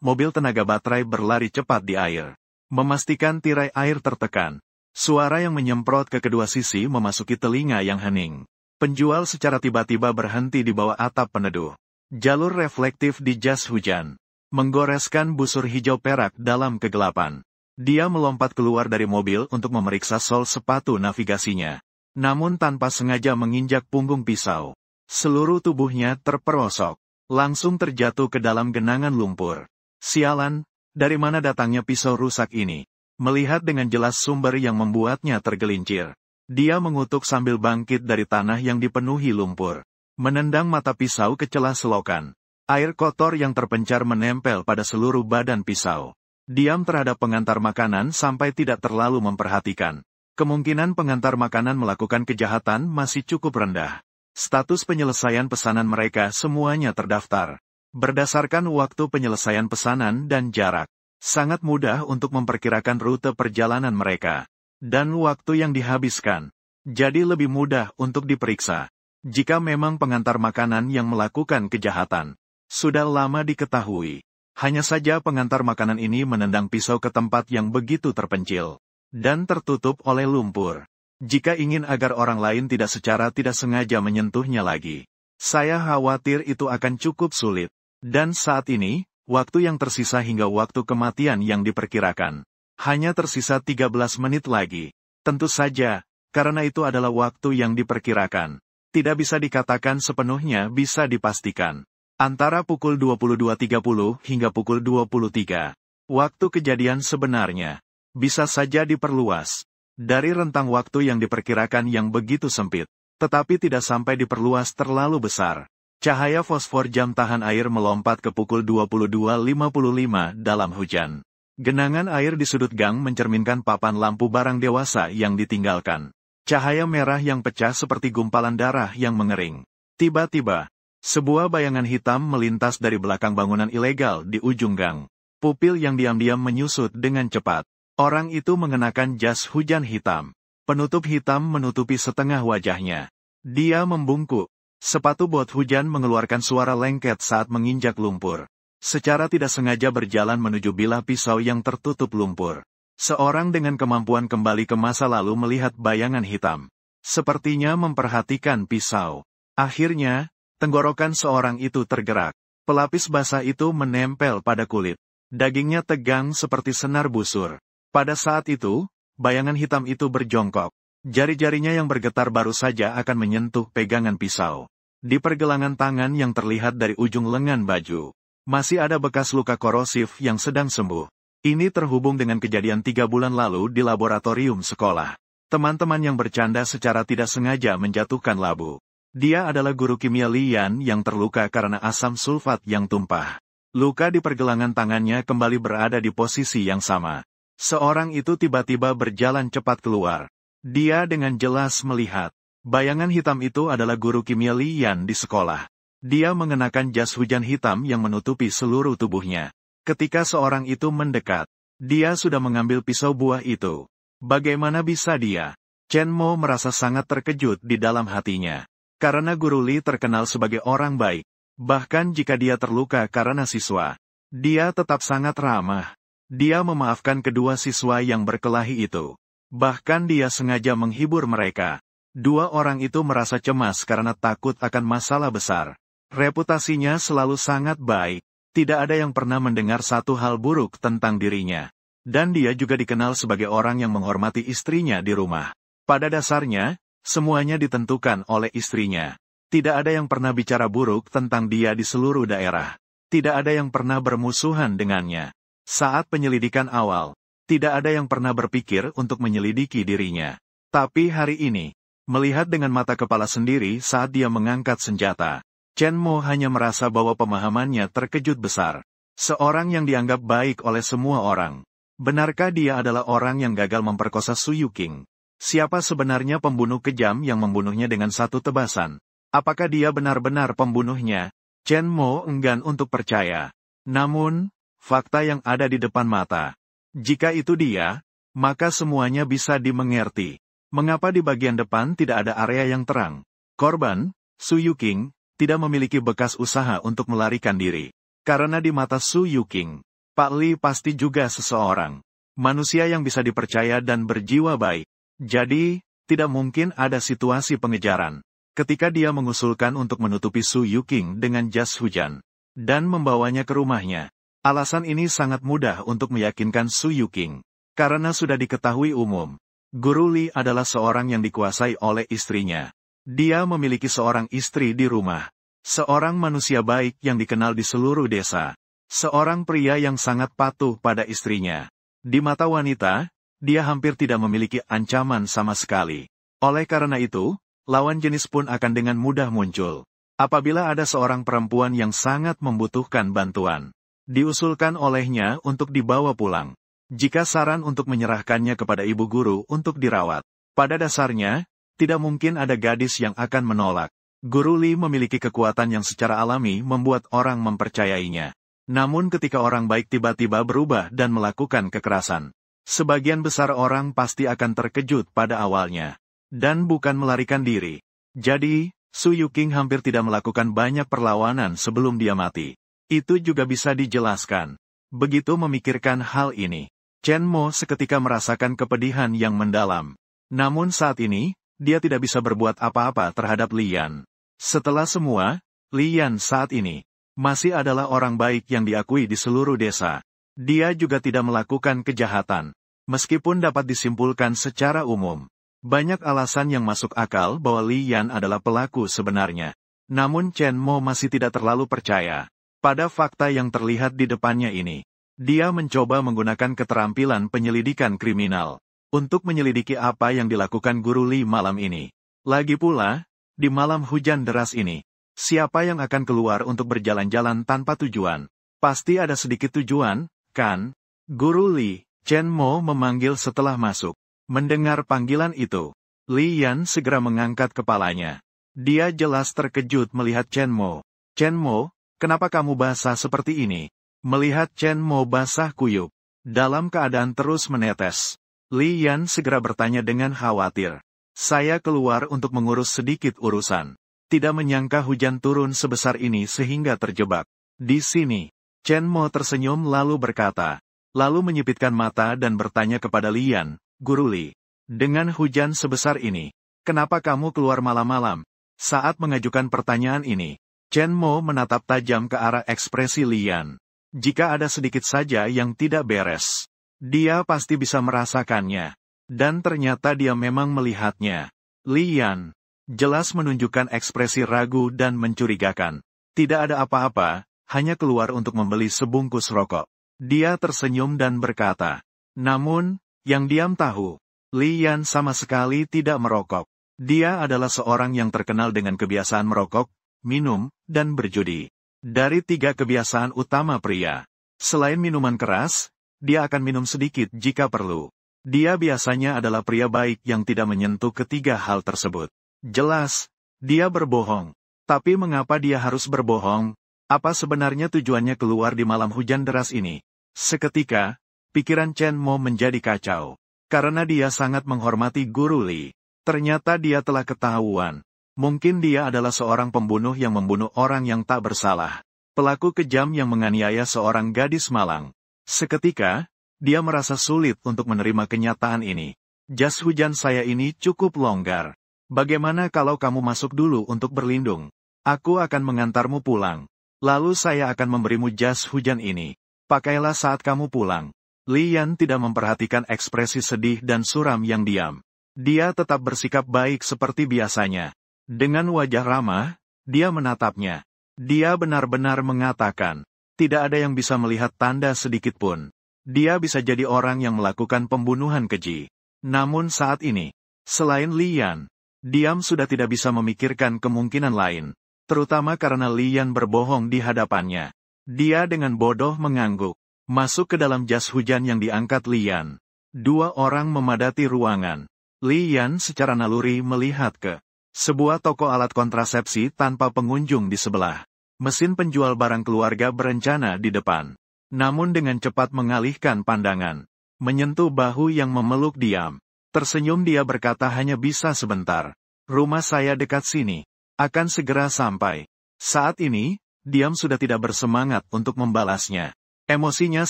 mobil tenaga baterai berlari cepat di air. Memastikan tirai air tertekan. Suara yang menyemprot ke kedua sisi memasuki telinga yang hening. Penjual secara tiba-tiba berhenti di bawah atap peneduh. Jalur reflektif di jas hujan menggoreskan busur hijau perak dalam kegelapan. Dia melompat keluar dari mobil untuk memeriksa sol sepatu navigasinya. Namun tanpa sengaja menginjak punggung pisau. Seluruh tubuhnya terperosok. Langsung terjatuh ke dalam genangan lumpur. Sialan, dari mana datangnya pisau rusak ini? Melihat dengan jelas sumber yang membuatnya tergelincir. Dia mengutuk sambil bangkit dari tanah yang dipenuhi lumpur. Menendang mata pisau ke celah selokan. Air kotor yang terpencar menempel pada seluruh badan pisau. Diam terhadap pengantar makanan sampai tidak terlalu memperhatikan. Kemungkinan pengantar makanan melakukan kejahatan masih cukup rendah. Status penyelesaian pesanan mereka semuanya terdaftar. Berdasarkan waktu penyelesaian pesanan dan jarak. Sangat mudah untuk memperkirakan rute perjalanan mereka. Dan waktu yang dihabiskan. Jadi lebih mudah untuk diperiksa. Jika memang pengantar makanan yang melakukan kejahatan, sudah lama diketahui. Hanya saja pengantar makanan ini menendang pisau ke tempat yang begitu terpencil dan tertutup oleh lumpur. Jika ingin agar orang lain tidak secara tidak sengaja menyentuhnya lagi, saya khawatir itu akan cukup sulit. Dan saat ini, waktu yang tersisa hingga waktu kematian yang diperkirakan, hanya tersisa 13 menit lagi. Tentu saja, karena itu adalah waktu yang diperkirakan. Tidak bisa dikatakan sepenuhnya bisa dipastikan. Antara pukul 22.30 hingga pukul 23. Waktu kejadian sebenarnya bisa saja diperluas dari rentang waktu yang diperkirakan yang begitu sempit, tetapi tidak sampai diperluas terlalu besar. Cahaya fosfor jam tahan air melompat ke pukul 22.55 dalam hujan. Genangan air di sudut gang mencerminkan papan lampu barang dewasa yang ditinggalkan. Cahaya merah yang pecah seperti gumpalan darah yang mengering. Tiba-tiba, sebuah bayangan hitam melintas dari belakang bangunan ilegal di ujung gang. Pupil yang diam-diam menyusut dengan cepat. Orang itu mengenakan jas hujan hitam. Penutup hitam menutupi setengah wajahnya. Dia membungkuk. Sepatu bot hujan mengeluarkan suara lengket saat menginjak lumpur. Secara tidak sengaja berjalan menuju bilah pisau yang tertutup lumpur. Seorang dengan kemampuan kembali ke masa lalu melihat bayangan hitam. Sepertinya memperhatikan pisau. Akhirnya, tenggorokan seorang itu tergerak. Pelapis basah itu menempel pada kulit. Dagingnya tegang seperti senar busur. Pada saat itu, bayangan hitam itu berjongkok. Jari-jarinya yang bergetar baru saja akan menyentuh pegangan pisau. Di pergelangan tangan yang terlihat dari ujung lengan baju, masih ada bekas luka korosif yang sedang sembuh. Ini terhubung dengan kejadian 3 bulan lalu di laboratorium sekolah. Teman-teman yang bercanda secara tidak sengaja menjatuhkan labu. Dia adalah guru kimia Lian yang terluka karena asam sulfat yang tumpah. Luka di pergelangan tangannya kembali berada di posisi yang sama. Seorang itu tiba-tiba berjalan cepat keluar. Dia dengan jelas melihat. Bayangan hitam itu adalah guru kimia Lian di sekolah. Dia mengenakan jas hujan hitam yang menutupi seluruh tubuhnya. Ketika seorang itu mendekat, dia sudah mengambil pisau buah itu. Bagaimana bisa dia? Chen Mo merasa sangat terkejut di dalam hatinya. Karena guru Li terkenal sebagai orang baik. Bahkan jika dia terluka karena siswa, dia tetap sangat ramah. Dia memaafkan kedua siswa yang berkelahi itu. Bahkan dia sengaja menghibur mereka. 2 orang itu merasa cemas karena takut akan masalah besar. Reputasinya selalu sangat baik. Tidak ada yang pernah mendengar satu hal buruk tentang dirinya. Dan dia juga dikenal sebagai orang yang menghormati istrinya di rumah. Pada dasarnya, semuanya ditentukan oleh istrinya. Tidak ada yang pernah bicara buruk tentang dia di seluruh daerah. Tidak ada yang pernah bermusuhan dengannya. Saat penyelidikan awal, tidak ada yang pernah berpikir untuk menyelidiki dirinya. Tapi hari ini, melihat dengan mata kepala sendiri saat dia mengangkat senjata, Chen Mo hanya merasa bahwa pemahamannya terkejut besar. Seorang yang dianggap baik oleh semua orang. Benarkah dia adalah orang yang gagal memperkosa Su Yuqing? Siapa sebenarnya pembunuh kejam yang membunuhnya dengan satu tebasan? Apakah dia benar-benar pembunuhnya? Chen Mo enggan untuk percaya. Namun, fakta yang ada di depan mata. Jika itu dia, maka semuanya bisa dimengerti. Mengapa di bagian depan tidak ada area yang terang? Korban, Su Yuqing, tidak memiliki bekas usaha untuk melarikan diri. Karena di mata Su Yuqing, Pak Li pasti juga seseorang. Manusia yang bisa dipercaya dan berjiwa baik. Jadi, tidak mungkin ada situasi pengejaran. Ketika dia mengusulkan untuk menutupi Su Yuqing dengan jas hujan, dan membawanya ke rumahnya. Alasan ini sangat mudah untuk meyakinkan Su Yuqing. Karena sudah diketahui umum. Guru Li adalah seorang yang dikuasai oleh istrinya. Dia memiliki seorang istri di rumah. Seorang manusia baik yang dikenal di seluruh desa. Seorang pria yang sangat patuh pada istrinya. Di mata wanita, dia hampir tidak memiliki ancaman sama sekali. Oleh karena itu, lawan jenis pun akan dengan mudah muncul. Apabila ada seorang perempuan yang sangat membutuhkan bantuan, diusulkan olehnya untuk dibawa pulang. Jika saran untuk menyerahkannya kepada ibu guru untuk dirawat, pada dasarnya, tidak mungkin ada gadis yang akan menolak. Guru Li memiliki kekuatan yang secara alami membuat orang mempercayainya. Namun ketika orang baik tiba-tiba berubah dan melakukan kekerasan, sebagian besar orang pasti akan terkejut pada awalnya. Dan bukan melarikan diri. Jadi, Su Yuqing hampir tidak melakukan banyak perlawanan sebelum dia mati. Itu juga bisa dijelaskan. Begitu memikirkan hal ini, Chen Mo seketika merasakan kepedihan yang mendalam. Namun saat ini, dia tidak bisa berbuat apa-apa terhadap Lian. Setelah semua, Lian saat ini masih adalah orang baik yang diakui di seluruh desa. Dia juga tidak melakukan kejahatan. Meskipun dapat disimpulkan secara umum, banyak alasan yang masuk akal bahwa Lian adalah pelaku sebenarnya. Namun Chen Mo masih tidak terlalu percaya pada fakta yang terlihat di depannya ini. Dia mencoba menggunakan keterampilan penyelidikan kriminal untuk menyelidiki apa yang dilakukan Guru Li malam ini. Lagi pula, di malam hujan deras ini, siapa yang akan keluar untuk berjalan-jalan tanpa tujuan? Pasti ada sedikit tujuan, kan? Guru Li, Chen Mo memanggil setelah masuk. Mendengar panggilan itu, Li Yan segera mengangkat kepalanya. Dia jelas terkejut melihat Chen Mo. Chen Mo, kenapa kamu basah seperti ini? Melihat Chen Mo basah kuyup, dalam keadaan terus menetes, Li Yan segera bertanya dengan khawatir. Saya keluar untuk mengurus sedikit urusan. Tidak menyangka hujan turun sebesar ini sehingga terjebak. Di sini, Chen Mo tersenyum lalu berkata, lalu menyipitkan mata dan bertanya kepada Li Yan, Guru Li, dengan hujan sebesar ini, kenapa kamu keluar malam-malam? Saat mengajukan pertanyaan ini, Chen Mo menatap tajam ke arah ekspresi Li Yan. Jika ada sedikit saja yang tidak beres, dia pasti bisa merasakannya. Dan ternyata dia memang melihatnya. Li Yan jelas menunjukkan ekspresi ragu dan mencurigakan. Tidak ada apa-apa, hanya keluar untuk membeli sebungkus rokok. Dia tersenyum dan berkata. Namun, yang diam tahu, Li Yan sama sekali tidak merokok. Dia adalah seorang yang terkenal dengan kebiasaan merokok, minum, dan berjudi. Dari 3 kebiasaan utama pria. Selain minuman keras, dia akan minum sedikit jika perlu. Dia biasanya adalah pria baik yang tidak menyentuh ketiga hal tersebut. Jelas, dia berbohong. Tapi mengapa dia harus berbohong? Apa sebenarnya tujuannya keluar di malam hujan deras ini? Seketika, pikiran Chen Mo menjadi kacau. Karena dia sangat menghormati Guru Li. Ternyata dia telah ketahuan. Mungkin dia adalah seorang pembunuh yang membunuh orang yang tak bersalah. Pelaku kejam yang menganiaya seorang gadis malang. Seketika, dia merasa sulit untuk menerima kenyataan ini. Jas hujan saya ini cukup longgar. Bagaimana kalau kamu masuk dulu untuk berlindung? Aku akan mengantarmu pulang. Lalu saya akan memberimu jas hujan ini. Pakailah saat kamu pulang. Li Yan tidak memperhatikan ekspresi sedih dan suram yang diam. Dia tetap bersikap baik seperti biasanya. Dengan wajah ramah, dia menatapnya. Dia benar-benar mengatakan, tidak ada yang bisa melihat tanda sedikit pun. Dia bisa jadi orang yang melakukan pembunuhan keji. Namun saat ini, selain Li Yan, diam sudah tidak bisa memikirkan kemungkinan lain. Terutama karena Li Yan berbohong di hadapannya. Dia dengan bodoh mengangguk. Masuk ke dalam jas hujan yang diangkat Li Yan. 2 orang memadati ruangan. Li Yan secara naluri melihat ke sebuah toko alat kontrasepsi tanpa pengunjung di sebelah. Mesin penjual barang keluarga berencana di depan. Namun dengan cepat mengalihkan pandangan. Menyentuh bahu yang memeluk diam. Tersenyum dia berkata hanya bisa sebentar. Rumah saya dekat sini. Akan segera sampai. Saat ini, diam sudah tidak bersemangat untuk membalasnya. Emosinya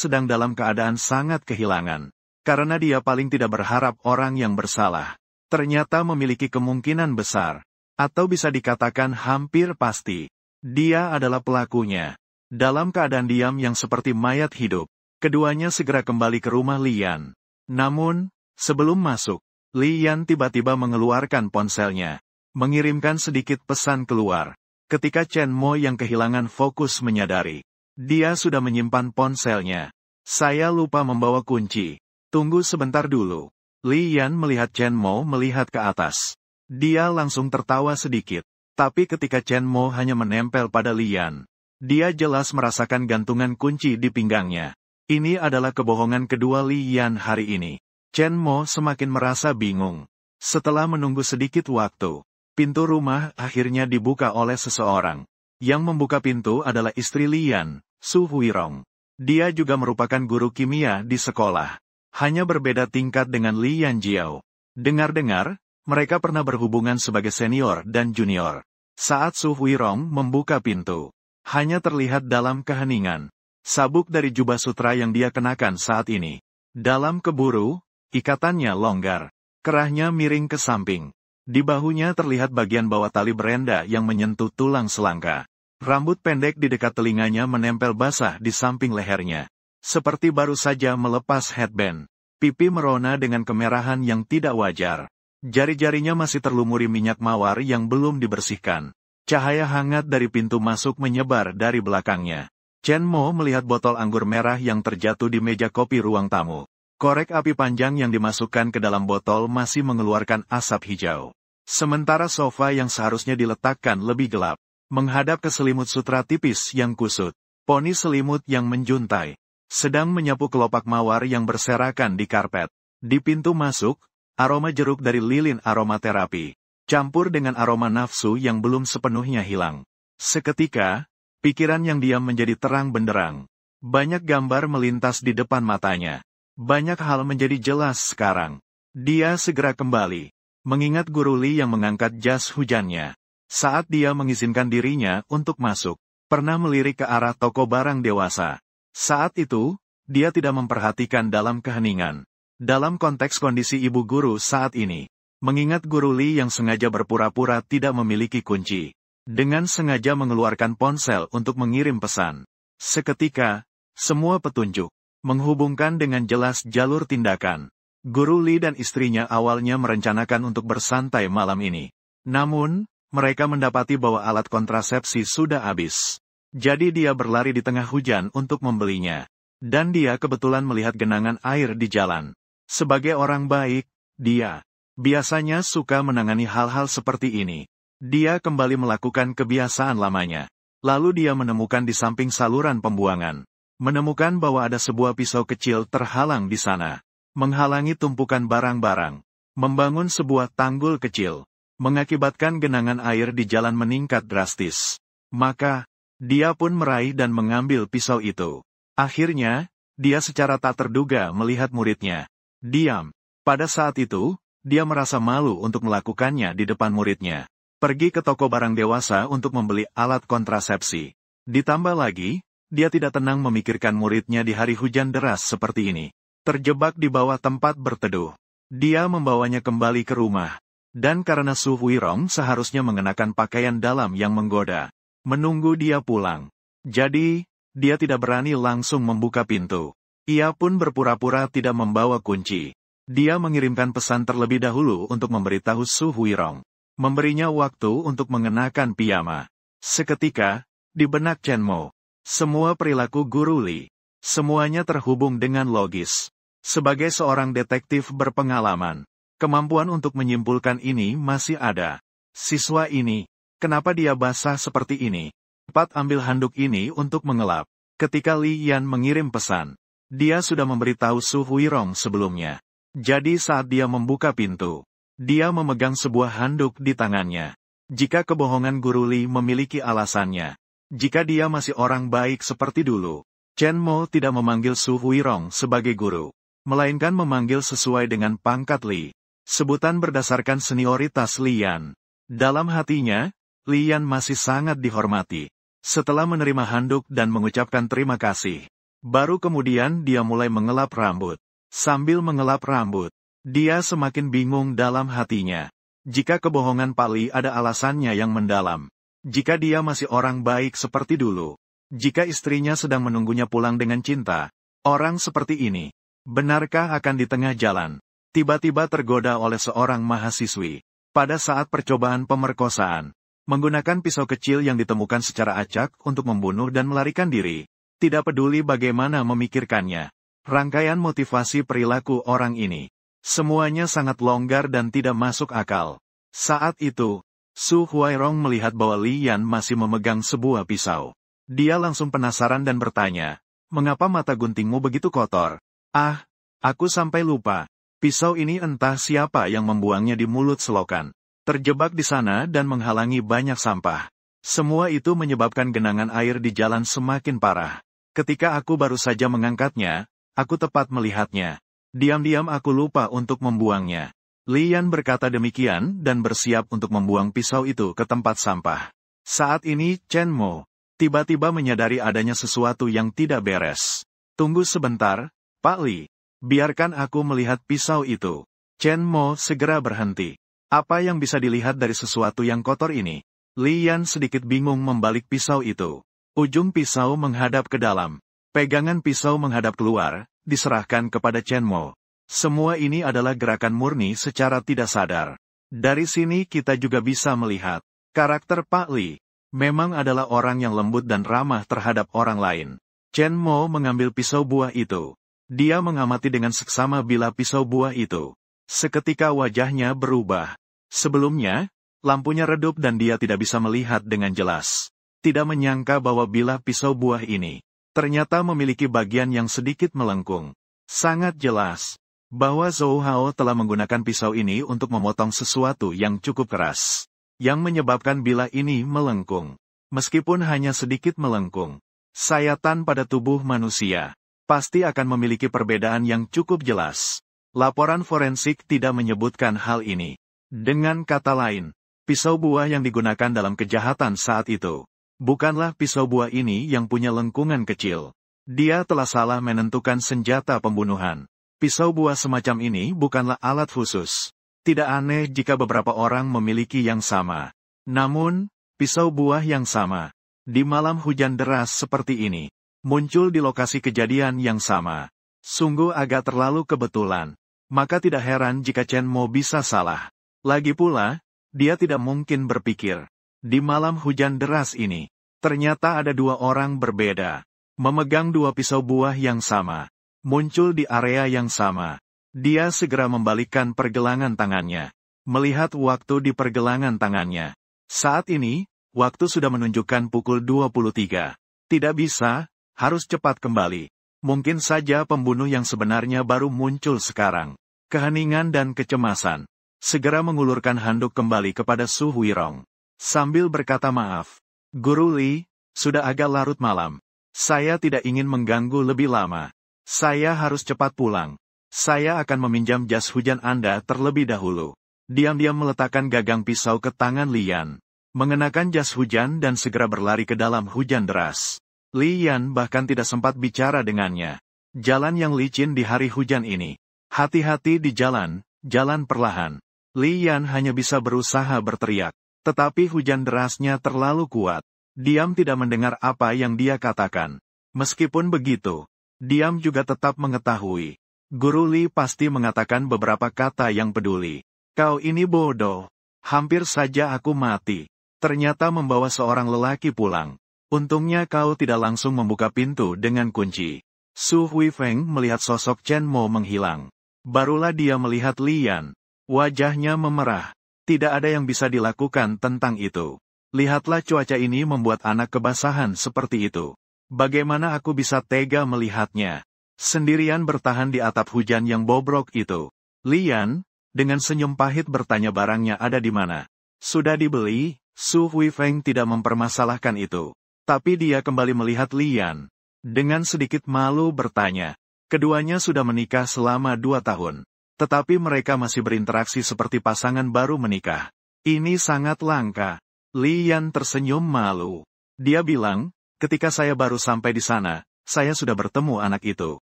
sedang dalam keadaan sangat kehilangan. Karena dia paling tidak berharap orang yang bersalah ternyata memiliki kemungkinan besar, atau bisa dikatakan hampir pasti, dia adalah pelakunya. Dalam keadaan diam yang seperti mayat hidup, keduanya segera kembali ke rumah Li Yan. Namun, sebelum masuk, Li Yan tiba-tiba mengeluarkan ponselnya, mengirimkan sedikit pesan keluar. Ketika Chen Mo yang kehilangan fokus menyadari, dia sudah menyimpan ponselnya. Saya lupa membawa kunci. Tunggu sebentar dulu. Li Yan melihat Chen Mo melihat ke atas. Dia langsung tertawa sedikit. Tapi ketika Chen Mo hanya menempel pada Li Yan, dia jelas merasakan gantungan kunci di pinggangnya. Ini adalah kebohongan kedua Li Yan hari ini. Chen Mo semakin merasa bingung. Setelah menunggu sedikit waktu, pintu rumah akhirnya dibuka oleh seseorang. Yang membuka pintu adalah istri Li Yan, Su Huirong. Dia juga merupakan guru kimia di sekolah. Hanya berbeda tingkat dengan Li Yanjiao. Dengar-dengar, mereka pernah berhubungan sebagai senior dan junior. Saat Su Huirong membuka pintu, hanya terlihat dalam keheningan sabuk dari jubah sutra yang dia kenakan saat ini. Dalam keburu, ikatannya longgar. Kerahnya miring ke samping. Di bahunya terlihat bagian bawah tali berenda yang menyentuh tulang selangka. Rambut pendek di dekat telinganya menempel basah di samping lehernya. Seperti baru saja melepas headband. Pipi merona dengan kemerahan yang tidak wajar. Jari-jarinya masih terlumuri minyak mawar yang belum dibersihkan. Cahaya hangat dari pintu masuk menyebar dari belakangnya. Chen Mo melihat botol anggur merah yang terjatuh di meja kopi ruang tamu. Korek api panjang yang dimasukkan ke dalam botol masih mengeluarkan asap hijau. Sementara sofa yang seharusnya diletakkan lebih gelap, menghadap ke selimut sutra tipis yang kusut. Poni selimut yang menjuntai sedang menyapu kelopak mawar yang berserakan di karpet. Di pintu masuk, aroma jeruk dari lilin aromaterapi, campur dengan aroma nafsu yang belum sepenuhnya hilang. Seketika, pikiran yang diam menjadi terang benderang. Banyak gambar melintas di depan matanya. Banyak hal menjadi jelas sekarang. Dia segera kembali, mengingat Guru Li yang mengangkat jas hujannya. Saat dia mengizinkan dirinya untuk masuk, pernah melirik ke arah toko barang dewasa. Saat itu, dia tidak memperhatikan dalam keheningan. Dalam konteks kondisi ibu guru saat ini, mengingat Guru Li yang sengaja berpura-pura tidak memiliki kunci, dengan sengaja mengeluarkan ponsel untuk mengirim pesan. Seketika, semua petunjuk menghubungkan dengan jelas jalur tindakan. Guru Li dan istrinya awalnya merencanakan untuk bersantai malam ini. Namun, mereka mendapati bahwa alat kontrasepsi sudah habis. Jadi dia berlari di tengah hujan untuk membelinya. Dan dia kebetulan melihat genangan air di jalan. Sebagai orang baik, dia biasanya suka menangani hal-hal seperti ini. Dia kembali melakukan kebiasaan lamanya. Lalu dia menemukan di samping saluran pembuangan. Menemukan bahwa ada sebuah pisau kecil terhalang di sana. Menghalangi tumpukan barang-barang. Membangun sebuah tanggul kecil. Mengakibatkan genangan air di jalan meningkat drastis. Maka, dia pun meraih dan mengambil pisau itu. Akhirnya, dia secara tak terduga melihat muridnya diam. Pada saat itu, dia merasa malu untuk melakukannya di depan muridnya. Pergi ke toko barang dewasa untuk membeli alat kontrasepsi. Ditambah lagi, dia tidak tenang memikirkan muridnya di hari hujan deras seperti ini. Terjebak di bawah tempat berteduh. Dia membawanya kembali ke rumah. Dan karena Su Huirong seharusnya mengenakan pakaian dalam yang menggoda, menunggu dia pulang. Jadi, dia tidak berani langsung membuka pintu. Ia pun berpura-pura tidak membawa kunci. Dia mengirimkan pesan terlebih dahulu untuk memberitahu Su Huirong. Memberinya waktu untuk mengenakan piyama. Seketika, di benak Chen Mo, semua perilaku Guru Li, semuanya terhubung dengan logis. Sebagai seorang detektif berpengalaman, kemampuan untuk menyimpulkan ini masih ada. Siswa ini, kenapa dia basah seperti ini? Cepat ambil handuk ini untuk mengelap. Ketika Li Yan mengirim pesan, dia sudah memberitahu Su Huirong sebelumnya. Jadi saat dia membuka pintu, dia memegang sebuah handuk di tangannya. Jika kebohongan Guru Li memiliki alasannya, jika dia masih orang baik seperti dulu, Chen Mo tidak memanggil Su Huirong sebagai guru, melainkan memanggil sesuai dengan pangkat Li. Sebutan berdasarkan senioritas Li Yan. Dalam hatinya, Li Yan masih sangat dihormati. Setelah menerima handuk dan mengucapkan terima kasih, baru kemudian dia mulai mengelap rambut. Sambil mengelap rambut, dia semakin bingung dalam hatinya. Jika kebohongan Pak Li ada alasannya yang mendalam. Jika dia masih orang baik seperti dulu. Jika istrinya sedang menunggunya pulang dengan cinta. Orang seperti ini, benarkah akan di tengah jalan tiba-tiba tergoda oleh seorang mahasiswi pada saat percobaan pemerkosaan, menggunakan pisau kecil yang ditemukan secara acak untuk membunuh dan melarikan diri, tidak peduli bagaimana memikirkannya. Rangkaian motivasi perilaku orang ini, semuanya sangat longgar dan tidak masuk akal. Saat itu, Su Huirong melihat bahwa Li Yan masih memegang sebuah pisau. Dia langsung penasaran dan bertanya, "Mengapa mata guntingmu begitu kotor?" "Ah, aku sampai lupa. Pisau ini entah siapa yang membuangnya di mulut selokan. Terjebak di sana dan menghalangi banyak sampah. Semua itu menyebabkan genangan air di jalan semakin parah. Ketika aku baru saja mengangkatnya, aku tepat melihatnya. Diam-diam aku lupa untuk membuangnya." Li Yan berkata demikian dan bersiap untuk membuang pisau itu ke tempat sampah. Saat ini Chen Mo tiba-tiba menyadari adanya sesuatu yang tidak beres. "Tunggu sebentar, Pak Li. Biarkan aku melihat pisau itu." Chen Mo segera berhenti. Apa yang bisa dilihat dari sesuatu yang kotor ini? Li Yan sedikit bingung membalik pisau itu. Ujung pisau menghadap ke dalam. Pegangan pisau menghadap keluar, diserahkan kepada Chen Mo. Semua ini adalah gerakan murni secara tidak sadar. Dari sini kita juga bisa melihat karakter Pak Li. memang adalah orang yang lembut dan ramah terhadap orang lain. Chen Mo mengambil pisau buah itu. Dia mengamati dengan seksama bila pisau buah itu. Seketika wajahnya berubah. Sebelumnya, lampunya redup dan dia tidak bisa melihat dengan jelas. Tidak menyangka bahwa bilah pisau buah ini ternyata memiliki bagian yang sedikit melengkung. Sangat jelas bahwa Zhou Hao telah menggunakan pisau ini untuk memotong sesuatu yang cukup keras, yang menyebabkan bilah ini melengkung. Meskipun hanya sedikit melengkung, sayatan pada tubuh manusia pasti akan memiliki perbedaan yang cukup jelas. Laporan forensik tidak menyebutkan hal ini. Dengan kata lain, pisau buah yang digunakan dalam kejahatan saat itu bukanlah pisau buah ini yang punya lengkungan kecil. Dia telah salah menentukan senjata pembunuhan. Pisau buah semacam ini bukanlah alat khusus. Tidak aneh jika beberapa orang memiliki yang sama. Namun, pisau buah yang sama, di malam hujan deras seperti ini, muncul di lokasi kejadian yang sama. Sungguh agak terlalu kebetulan. Maka tidak heran jika Chen Mo bisa salah. Lagi pula, dia tidak mungkin berpikir, di malam hujan deras ini, ternyata ada dua orang berbeda, memegang dua pisau buah yang sama, muncul di area yang sama. Dia segera membalikkan pergelangan tangannya, melihat waktu di pergelangan tangannya. Saat ini, waktu sudah menunjukkan pukul 23. Tidak bisa, harus cepat kembali. Mungkin saja pembunuh yang sebenarnya baru muncul sekarang. Keheningan dan kecemasan. Segera mengulurkan handuk kembali kepada Su Huirong. Sambil berkata maaf. Guru Li, sudah agak larut malam. Saya tidak ingin mengganggu lebih lama. Saya harus cepat pulang. Saya akan meminjam jas hujan Anda terlebih dahulu. Diam-diam meletakkan gagang pisau ke tangan Lian. Mengenakan jas hujan dan segera berlari ke dalam hujan deras. Lian bahkan tidak sempat bicara dengannya. Jalan yang licin di hari hujan ini. Hati-hati di jalan, jalan perlahan. Lian hanya bisa berusaha berteriak. Tetapi hujan derasnya terlalu kuat. Diam tidak mendengar apa yang dia katakan. Meskipun begitu, Diam juga tetap mengetahui. Guru Li pasti mengatakan beberapa kata yang peduli. Kau ini bodoh. Hampir saja aku mati. Ternyata membawa seorang lelaki pulang. Untungnya kau tidak langsung membuka pintu dengan kunci. Su Huifeng melihat sosok Chen Mo menghilang. Barulah dia melihat Lian. Wajahnya memerah. Tidak ada yang bisa dilakukan tentang itu. Lihatlah cuaca ini membuat anak kebasahan seperti itu. Bagaimana aku bisa tega melihatnya? Sendirian bertahan di atap hujan yang bobrok itu. Lian, dengan senyum pahit bertanya barangnya ada di mana. Sudah dibeli? Su Huifeng tidak mempermasalahkan itu. Tapi dia kembali melihat Lian. Dengan sedikit malu bertanya. Keduanya sudah menikah selama 2 tahun. Tetapi mereka masih berinteraksi seperti pasangan baru menikah. Ini sangat langka. Lian tersenyum malu. Dia bilang, ketika saya baru sampai di sana, saya sudah bertemu anak itu.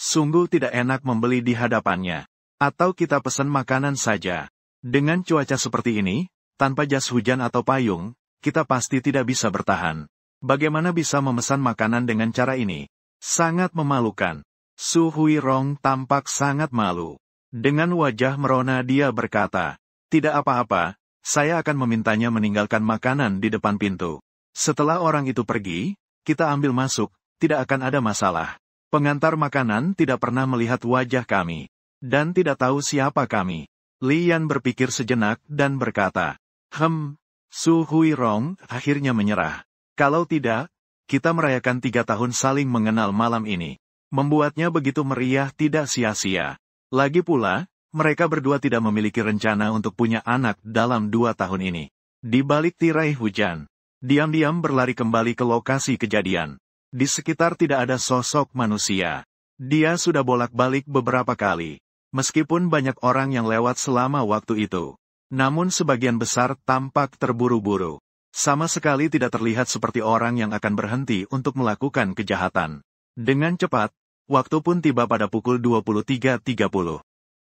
Sungguh tidak enak membeli di hadapannya. Atau kita pesan makanan saja. Dengan cuaca seperti ini, tanpa jas hujan atau payung, kita pasti tidak bisa bertahan. Bagaimana bisa memesan makanan dengan cara ini? Sangat memalukan. Su Huirong tampak sangat malu. Dengan wajah merona dia berkata, tidak apa-apa, saya akan memintanya meninggalkan makanan di depan pintu. Setelah orang itu pergi, kita ambil masuk, tidak akan ada masalah. Pengantar makanan tidak pernah melihat wajah kami, dan tidak tahu siapa kami. Lian berpikir sejenak dan berkata, Su Huirong akhirnya menyerah. Kalau tidak, kita merayakan 3 tahun saling mengenal malam ini. Membuatnya begitu meriah tidak sia-sia. Lagi pula, mereka berdua tidak memiliki rencana untuk punya anak dalam 2 tahun ini. Di balik tirai hujan, diam-diam berlari kembali ke lokasi kejadian. Di sekitar tidak ada sosok manusia. Dia sudah bolak-balik beberapa kali. Meskipun banyak orang yang lewat selama waktu itu. Namun sebagian besar tampak terburu-buru. Sama sekali tidak terlihat seperti orang yang akan berhenti untuk melakukan kejahatan. Dengan cepat, waktu pun tiba pada pukul 23.30.